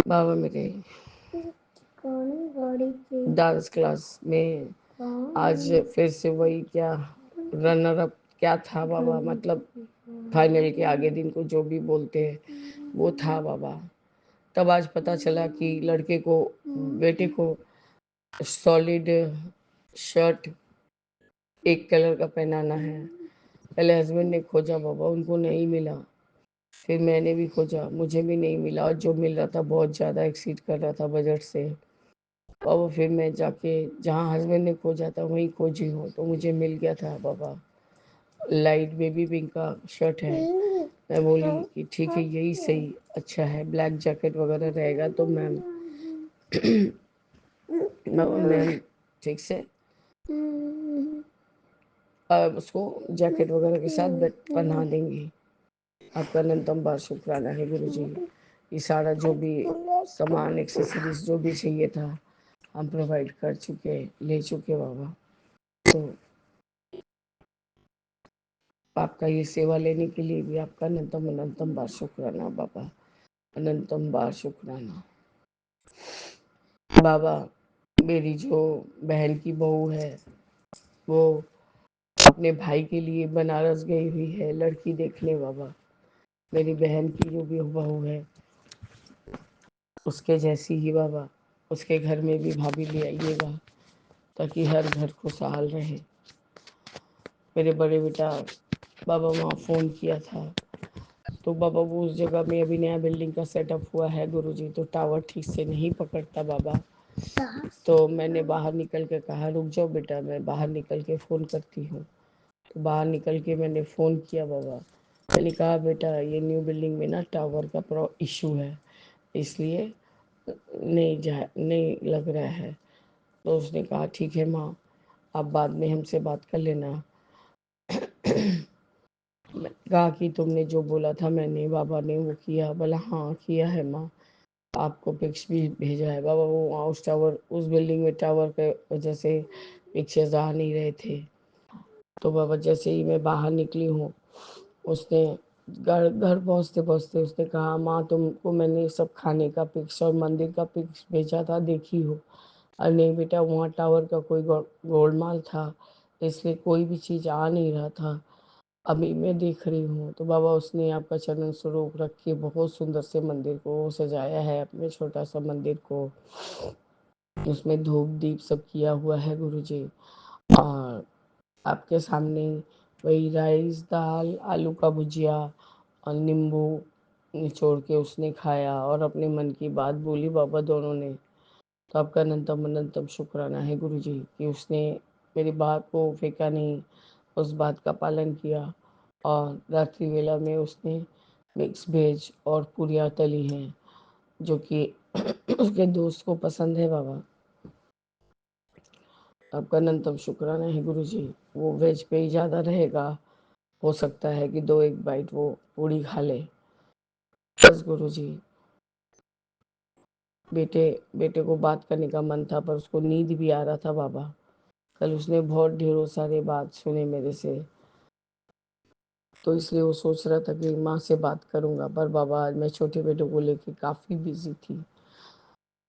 बाबा मेरे डांस क्लास में आज फिर से वही क्या रनर अप क्या था बाबा, मतलब फाइनल के आगे दिन को जो भी बोलते हैं वो था बाबा। तब आज पता चला कि लड़के को, बेटे को सॉलिड शर्ट एक कलर का पहनाना है। पहले हस्बैंड ने खोजा बाबा, उनको नहीं मिला। फिर मैंने भी खोजा, मुझे भी नहीं मिला, और जो मिल रहा था बहुत ज़्यादा एक्सीड कर रहा था बजट से। और फिर मैं जाके जहाँ हस्बैंड ने खोजा था वहीं खोजी हूँ, तो मुझे मिल गया था बाबा। लाइट बेबी पिंक का शर्ट है। मैं बोली कि ठीक है यही सही, अच्छा है, ब्लैक जैकेट वगैरह रहेगा तो मैम मैम ठीक से उसको जैकेट वगैरह के साथ पहना देंगी। आपका अनंतम बार शुक्राना है गुरु जी। ये सारा जो भी सामान एक्सेसरीज जो भी चाहिए था हम प्रोवाइड कर चुके, ले चुके बाबा। तो आपका ये सेवा लेने के लिए भी आपका अनंतम अनंतम बार शुक्राना बाबा, अनंतम बार शुक्राना बाबा। मेरी जो बहन की बहू है वो अपने भाई के लिए बनारस गई हुई है लड़की देखने बाबा। मेरी बहन की जो भी बहू है उसके जैसी ही बाबा, उसके घर में भी भाभी ले आइएगा ताकि हर घर खुशहाल रहे। मेरे बड़े बेटा बाबा वहाँ फ़ोन किया था, तो बाबा वो उस जगह में अभी नया बिल्डिंग का सेटअप हुआ है गुरु जी, तो टावर ठीक से नहीं पकड़ता बाबा। तो मैंने बाहर निकल के कहा रुक जाओ बेटा, मैं बाहर निकल के फ़ोन करती हूँ। तो बाहर निकल के मैंने फ़ोन किया बाबा। मैंने कहा बेटा ये न्यू बिल्डिंग में ना टावर का इशू है, इसलिए नहीं लग रहा है। तो उसने कहा ठीक है माँ, आप बाद में हमसे बात कर लेना। मैं कहा कि तुमने जो बोला था मैंने बाबा ने वो किया? बोला हाँ किया है माँ, आपको पिक्स भी भेजा है। बाबा वो वहाँ उस टावर, उस बिल्डिंग में टावर के वजह से पिक्चर्स आ नहीं रहे थे। तो बाबा जैसे ही मैं बाहर निकली हूँ, उसने घर घर पहुँचते पहुँचते उसने कहा माँ तुमको मैंने सब खाने का पिक्स और मंदिर का पिक्स भेजा था, देखी हो? अरे नहीं बेटा, वहाँ टावर का कोई गोलमाल था, इसलिए कोई भी चीज़ आ नहीं रहा था, अभी मैं देख रही हूँ। तो बाबा उसने आपका चरण स्वरूप रख के बहुत सुंदर से मंदिर को सजाया है, अपने छोटा सा मंदिर को। उसमें धूप दीप सब किया हुआ है गुरुजी। और आपके सामने वही राइस, दाल, आलू का भुजिया और नींबू निचोड़ के उसने खाया और अपने मन की बात बोली बाबा दोनों ने। तो आपका अनंतम अनंतम शुक्राना है गुरुजी कि उसने मेरी बात को फेंका नहीं, उस बात का पालन किया। और रात्रि वेला में उसने मिक्स वेज और पूरियाँ तली हैं, जो कि उसके दोस्त को पसंद है बाबा। आपका अनंतम शुक्राना है गुरुजी। वो वेज पे ही ज़्यादा रहेगा, हो सकता है कि 2-1 बाइट वो पूड़ी खा ले। बस गुरुजी, बेटे बेटे को बात करने का मन था पर उसको नींद भी आ रहा था बाबा। कल उसने बहुत ढेरों सारे बात सुने मेरे से, तो इसलिए वो सोच रहा था कि माँ से बात करूँगा। पर बाबा आज मैं छोटे बेटे को लेके काफ़ी बिजी थी।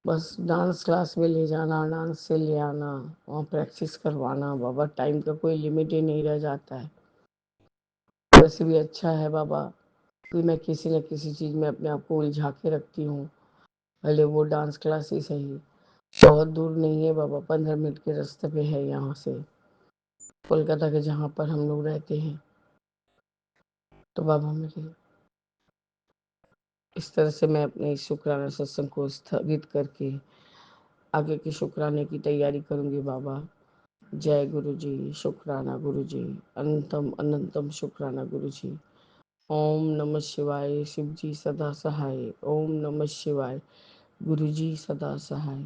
बस डांस क्लास में ले जाना, डांस से ले आना, वहाँ प्रैक्टिस करवाना। बाबा टाइम का कोई लिमिट ही नहीं रह जाता है। वैसे भी अच्छा है बाबा कि मैं किसी न किसी चीज़ में अपने आप को उलझा के रखती हूँ, भले वो डांस क्लास ही सही। बहुत दूर नहीं है बाबा, 15 मिनट के रास्ते पे है यहाँ से, कोलकाता के जहाँ पर हम लोग रहते हैं। तो बाबा मेरे, इस तरह से मैं अपने इस शुक्राना सत्संग को स्थगित करके आगे के शुक्राने की तैयारी करूँगी बाबा। जय गुरु जी, शुक्राना गुरु जी, अनंतम अनंतम शुक्राना गुरु जी। ओम नमः शिवाय, शिव जी सदा सहाय। ओम नमः शिवाय, गुरु जी सदा सहाय।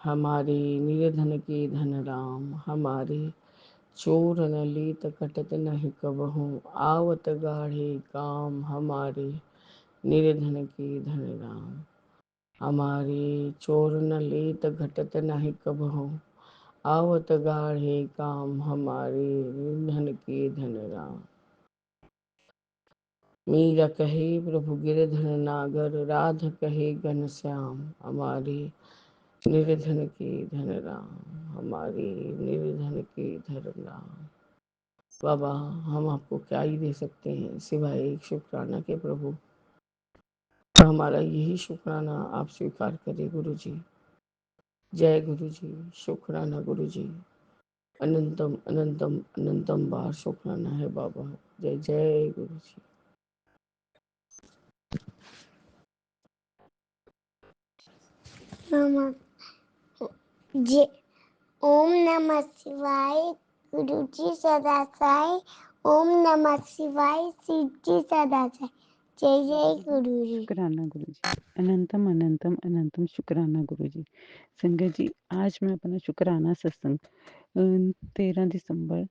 हमारे निर्धन के धन राम, हमारे चोर न लेत कटत नहीं कबहू, आवत गाढ़े काम हमारे निर्धन के धन राम। हमारे चोर न लेत घटत नहीं कबहू, आवत गाढ़े काम हमारे निर्धन के धन राम। मीरा कहे प्रभु गिरधर नागर, राध कहे घनश्याम, हमारे निर्धन के धन राम, हमारे निर्धन के धन राम। बाबा हम आपको क्या ही दे सकते हैं सिवाय एक शुक्राना के प्रभु। तो हमारा यही शुक्राना आप स्वीकार करें गुरु जी। जय गुरु जी, शुक्राना गुरु जी। अनंतम अनंतम अनंतम बार शुक्राना है बाबा। जय जय गुरु जी। जय ओम नमः शिवाय, गुरु जी सदा सहाय। ओम नमः शिवाय, शिव जी सदा सहाय। जय जय गुरु जी। शुक्राना गुरु जी, अनंतम अनंतम अनंतम शुक्राना गुरु जी। संगत जी, आज मैं अपना शुक्राना सत्संग 13 दिसंबर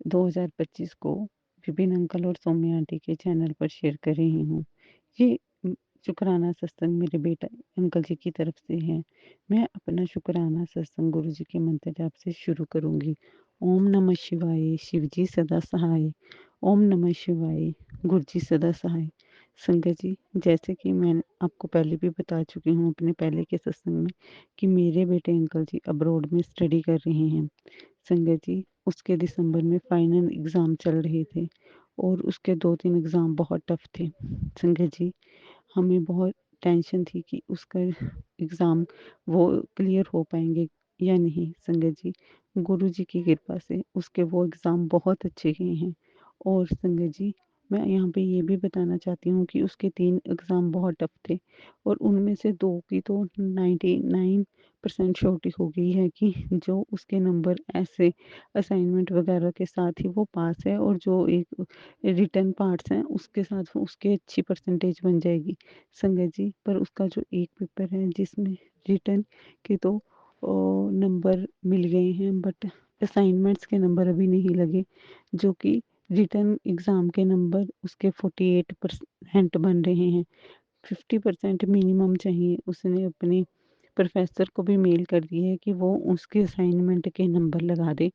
2025 को विपिन अंकल और सौम्या आंटी के चैनल पर शेयर कर रही हूँ। ये शुक्राना सत्संग मेरे बेटा अंकल जी की तरफ से है। मैं अपना शुक्राना सत्संग गुरु जी के मंत्र जाप से शुरू करूँगी। ओम नमः शिवाय, शिव जी सदा सहाय। ओम नमः शिवाय, गुरु जी सदा सहाय। संगत जी, जैसे कि मैं आपको पहले भी बता चुकी हूँ अपने पहले के सत्संग में कि मेरे बेटे अंकल जी अब्रॉड में स्टडी कर रहे हैं। संगत जी, उसके दिसंबर में फाइनल एग्ज़ाम चल रहे थे और उसके 2-3 एग्ज़ाम बहुत टफ थे। संगत जी, हमें बहुत टेंशन थी कि उसका एग्ज़ाम वो क्लियर हो पाएंगे या नहीं। संगत जी, गुरु जी की कृपा से उसके वो एग्ज़ाम बहुत अच्छे गए हैं। और संगत जी, मैं यहाँ पे ये भी बताना चाहती हूँ कि उसके 3 एग्ज़ाम बहुत टफ थे और उनमें से 2 की तो 100% श्योरिटी हो गई है कि जो उसके नंबर ऐसे असाइनमेंट वगैरह के साथ ही वो पास है, और जो एक रिटन पार्ट्स हैं उसके साथ वो उसकी अच्छी परसेंटेज बन जाएगी संगत जी। पर उसका जो एक पेपर है जिसमें रिटन के तो नंबर मिल गए हैं, बट असाइनमेंट्स के नंबर अभी नहीं लगे, जो कि रिटन एग्ज़ाम के नंबर उसके 48% बन रहे हैं। 50% मिनिमम चाहिए। उसने अपने प्रोफ़ेसर को भी मेल कर दी है कि वो उसके असाइनमेंट के नंबर लगा दे,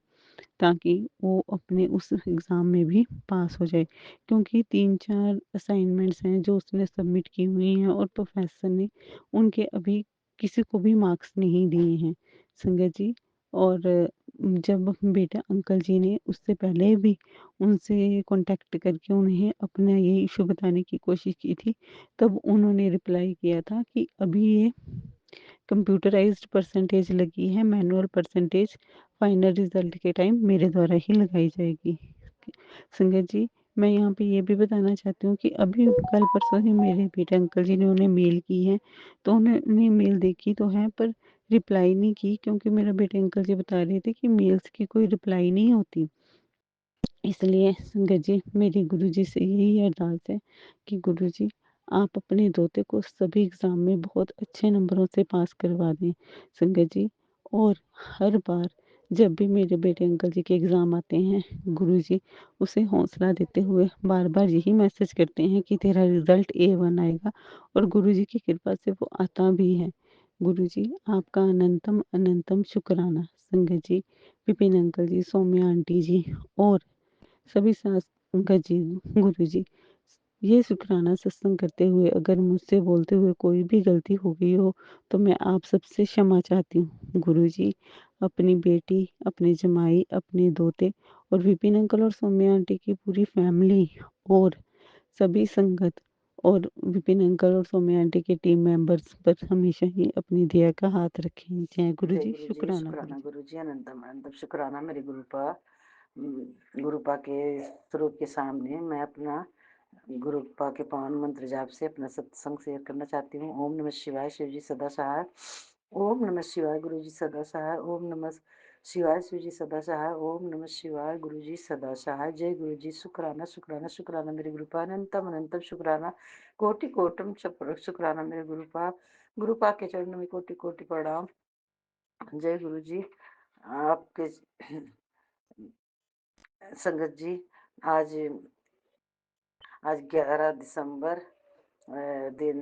ताकि वो अपने उस एग्ज़ाम में भी पास हो जाए। क्योंकि 3-4 असाइनमेंट्स हैं जो उसने सबमिट की हुई हैं, और प्रोफ़ेसर ने उनके अभी किसी को भी मार्क्स नहीं दिए हैं संगत जी। और जब बेटा अंकल जी ने उससे पहले भी उनसे कॉन्टैक्ट करके उन्हें अपना ये इश्यू बताने की कोशिश की थी, तब उन्होंने रिप्लाई किया था कि अभी ये कंप्यूटराइज़्ड परसेंटेज लगी है, मैनुअल परसेंटेज फाइनल रिज़ल्ट के टाइम मेरे द्वारा ही लगाई जाएगी। संगत जी, मैं यहाँ पे ये भी बताना चाहती हूँ कि अभी कल-परसों ही मेरे बेटे अंकल जी ने उन्हें मेल की है, तो उन्होंने मेल देखी तो है, पर रिप्लाई नहीं की, क्योंकि मेरे बेटे अंकल जी बता रहे थे कि मेल्स की कोई रिप्लाई नहीं होती। इसलिए संगत जी, मेरी गुरुजी से यही अरदास है कि गुरुजी, आप अपने दोते को सभी एग्ज़ाम में बहुत अच्छे नंबरों से पास करवा दें संगत जी। और हर बार जब भी मेरे बेटे अंकल जी के एग्ज़ाम आते हैं, गुरुजी उसे हौसला देते हुए बार-बार यही मैसेज करते हैं कि तेरा रिज़ल्ट A1 आएगा, और गुरुजी की कृपा से वो आता भी है। गुरुजी, आपका अनंतम अनंतम शुक्राना संगत जी, विपिन अंकल जी, सौम्या आंटी जी, और सभी संगत जी, गुरुजी, ये शुक्राना सत्संग करते हुए अगर मुझसे बोलते हुए कोई भी गलती हो गई हो, तो मैं आप सबसे क्षमा चाहती हूँ। गुरुजी, अपनी बेटी, अपने जमाई, अपने दोते और विपिन अंकल और सौम्या आंटी की पूरी फैमिली, और सभी संगत, और विपिन अंकल और सौम्या आंटी के टीम मेंबर्स पर हमेशा ही अपनी दया का हाथ रखें। जय गुरु जय जी, गुरु जी, शुक्राना गुरु शुक्राना जी। गुरु जी, अनंतम अनंतम शुक्राना मेरे गुरुपा के स्वरूप के सामने मैं अपना गुरुपा के पावन मंत्र जाप से अपना सत्संग शेयर करना चाहती हूँ। ओम नमः शिवाय, शिव जी सदा सहाय। ओम नमः शिवाय, गुरु जी सदा सहाय। ओम नमः शिवाय, शिव जी सदा सहाय। ओम नमः शिवाय, गुरु जी सदा सहाय। जय गुरु जी, शुक्राना शुक्राना शुक्राना मेरे गुरुपा, अनंतम अनंतम शुक्राना, कोटि कोटम शुक्राना मेरे गुरुपा के चरणों में कोटि कोटि प्रणाम। जय गुरु जी, आपके संगत जी, आज आज 11 दिसंबर, दिन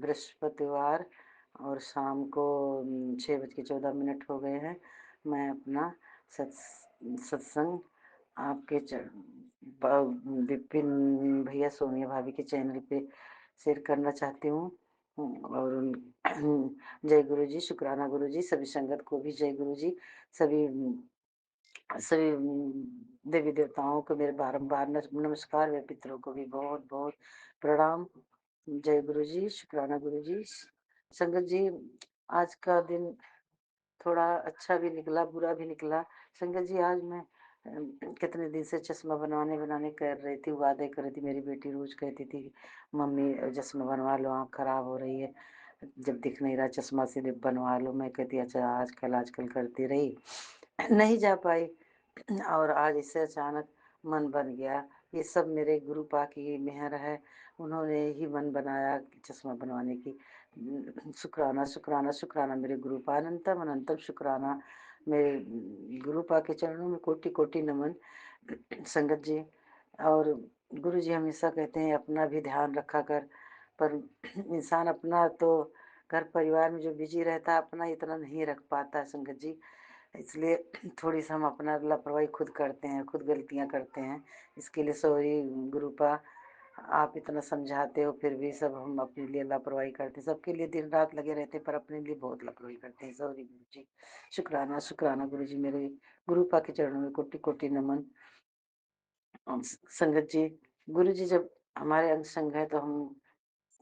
बृहस्पतिवार, और शाम को 6:14 हो गए हैं। मैं अपना सत्संग आपके विपिन भैया, सोनिया भाभी के चैनल पे शेयर करना चाहती हूँ। और जय गुरु जी, शुक्राना गुरु जी, सभी संगत को भी जय गुरु जी। सभी सभी देवी देवताओं को मेरे बारंबार नमस्कार, वे पितरों को भी बहुत बहुत प्रणाम। जय गुरु जी, शुक्राना गुरु जी। संगत जी, आज का दिन थोड़ा अच्छा भी निकला, बुरा भी निकला। संगत जी, आज मैं कितने दिन से चश्मा बनवाने बनाने कर रही थी, वादे कर रही थी। मेरी बेटी रोज कहती थी, मम्मी चश्मा बनवा लो, आँख खराब हो रही है, जब दिख नहीं रहा चश्मा से बनवा लो। मैं कहती अच्छा, आजकल आजकल करती रही, नहीं जा पाई। और आज इससे अचानक मन बन गया। ये सब मेरे गुरु पा की मेहर है, उन्होंने ही मन बनाया चश्मा बनवाने की। शुक्राना शुक्राना शुक्राना मेरे गुरु पा, अनंतम अनंतम शुक्राना मेरे गुरु पा के चरणों में कोटि कोटि नमन। संगत जी, और गुरु जी हमेशा कहते हैं अपना भी ध्यान रखा कर, पर इंसान अपना तो घर परिवार में जो बिजी रहता है, अपना इतना नहीं रख पाता है संगत जी। इसलिए थोड़ी सा हम अपना लापरवाही खुद करते हैं, खुद गलतियां करते हैं। इसके लिए सॉरी गुरुपा, आप इतना समझाते हो फिर भी सब हम अपने लिए लापरवाही करते हैं। सबके लिए दिन रात लगे रहते हैं, पर अपने लिए बहुत लापरवाही करते हैं। सॉरी गुरु जी, शुक्राना शुक्राना गुरु जी, मेरे गुरुपा के चरणों में कोटि कोटि नमन। संगत जी, गुरु जी जब हमारे अंग संग है तो हम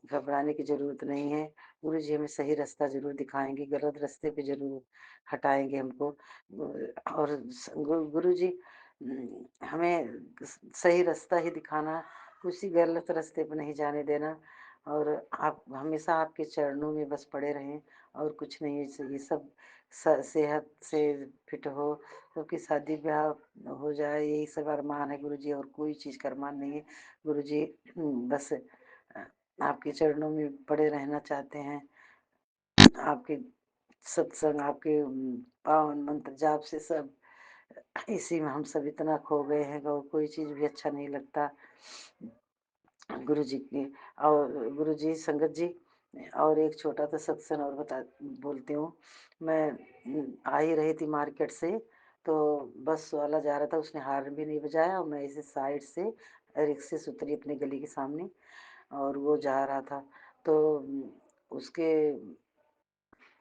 घबराने की ज़रूरत नहीं है। गुरुजी हमें सही रास्ता ज़रूर दिखाएँगे, गलत रास्ते पे ज़रूर हटाएँगे हमको। और गुरुजी हमें सही रास्ता ही दिखाना किसी गलत रास्ते पे नहीं जाने देना और आप हमेशा आपके चरणों में बस पड़े रहें और कुछ नहीं। ये सब सेहत से फिट हो, सबकी शादी ब्याह हो जाए, यही सब अरमान है गुरुजी, और कोई चीज़ का अरमान नहीं है गुरुजी। बस आपके चरणों में पड़े रहना चाहते हैं। आपके सत्संग, आपके पावन मंत्र जाप से सब इसी में हम सब इतना खो गए हैं और कोई चीज़ भी अच्छा नहीं लगता गुरुजी की। और गुरुजी, संगत जी, और एक छोटा सा सत्संग और बता बोलती हूँ। मैं आ ही रही थी मार्केट से, तो बस वाला जा रहा था, उसने हॉर्न भी नहीं बजाया और मैं इसे साइड से रिक्शे से उतरी अपनी गली के सामने और वो जा रहा था। तो उसके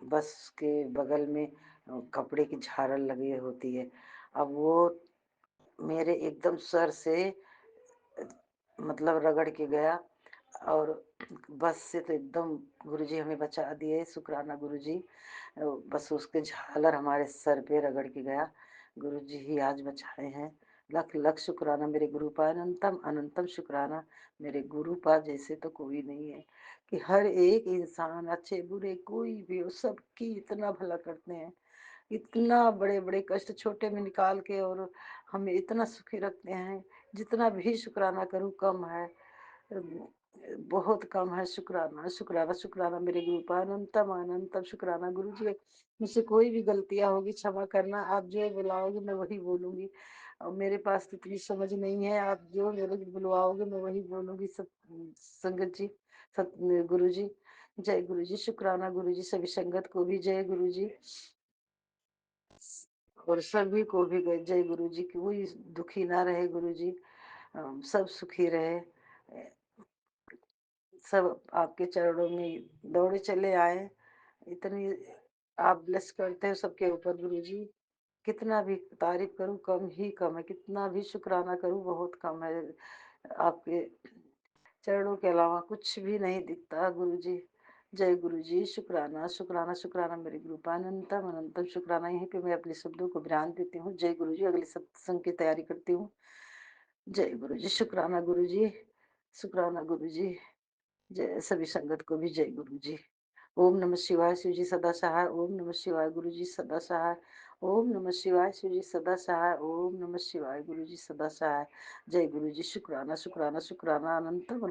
बस के बगल में कपड़े की झालर लगी होती है। अब वो मेरे एकदम सर से मतलब रगड़ के गया और बस से तो एकदम गुरुजी हमें बचा दिए, शुक्राना गुरुजी। बस उसके झालर हमारे सर पे रगड़ के गया, गुरुजी ही आज बचाए हैं। लख लख शुक्राना मेरे गुरुपा, अनंतम अनंतम शुक्राना मेरे गुरुपा। जैसे तो कोई नहीं है कि हर एक इंसान, अच्छे बुरे कोई भी हो, सबकी इतना भला करते हैं, इतना बड़े बड़े कष्ट छोटे में निकाल के और हमें इतना सुखी रखते हैं। जितना भी शुक्राना करूं कम है, बहुत कम है। शुक्राना शुक्राना शुक्राना मेरे गुरु का, अनंतम अनंतम शुक्राना गुरु जी। मुझसे कोई भी गलतियां होगी क्षमा करना, आप जो बुलाओगे मैं वही बोलूंगी और मेरे पास तो इतनी समझ नहीं है, आप जो मेरे बुलवाओगे मैं वही बोलूंगी। सब संगत जी, सत गुरु जी, जय गुरु जी, शुक्राना गुरु जी, सभी संगत को भी जय गुरु जी और सभी को भी जय गुरु जी। की कोई दुखी ना रहे गुरु जी, सब सुखी रहे। सब आपके चरणों में दौड़े चले आए। इतनी आप ब्लेस करते हो सबके ऊपर गुरु जी, कितना भी तारीफ करूं कम ही कम है, कितना भी शुक्राना करूं बहुत कम है। आपके चरणों के अलावा कुछ भी नहीं दिखता गुरु जी। जय गुरु जी, शुक्राना शुक्राना शुक्राना मेरे गुरु का, अनंतम अनंतम शुक्राना। यहीं पे मैं अपने शब्दों को विराम देती हूँ। जय गुरु जी, अगले सत्संग की तैयारी करती हूँ। जय गुरु जी, शुक्राना गुरु जी, शुक्राना गुरु जी। जय सभी संगत को भी जय गुरु जी। ओम नमः शिवाय, शिव जी सदा सहाय। ओम नमः शिवाय, गुरु जी सदा सहाय। ओम नमः शिवाय, शिव जी सदा सहाय। ओम नमः शिवाय, गुरु जी सदा सहाय। जय गुरु जी, शुक्राना शुक्राना शुक्राना, अनंत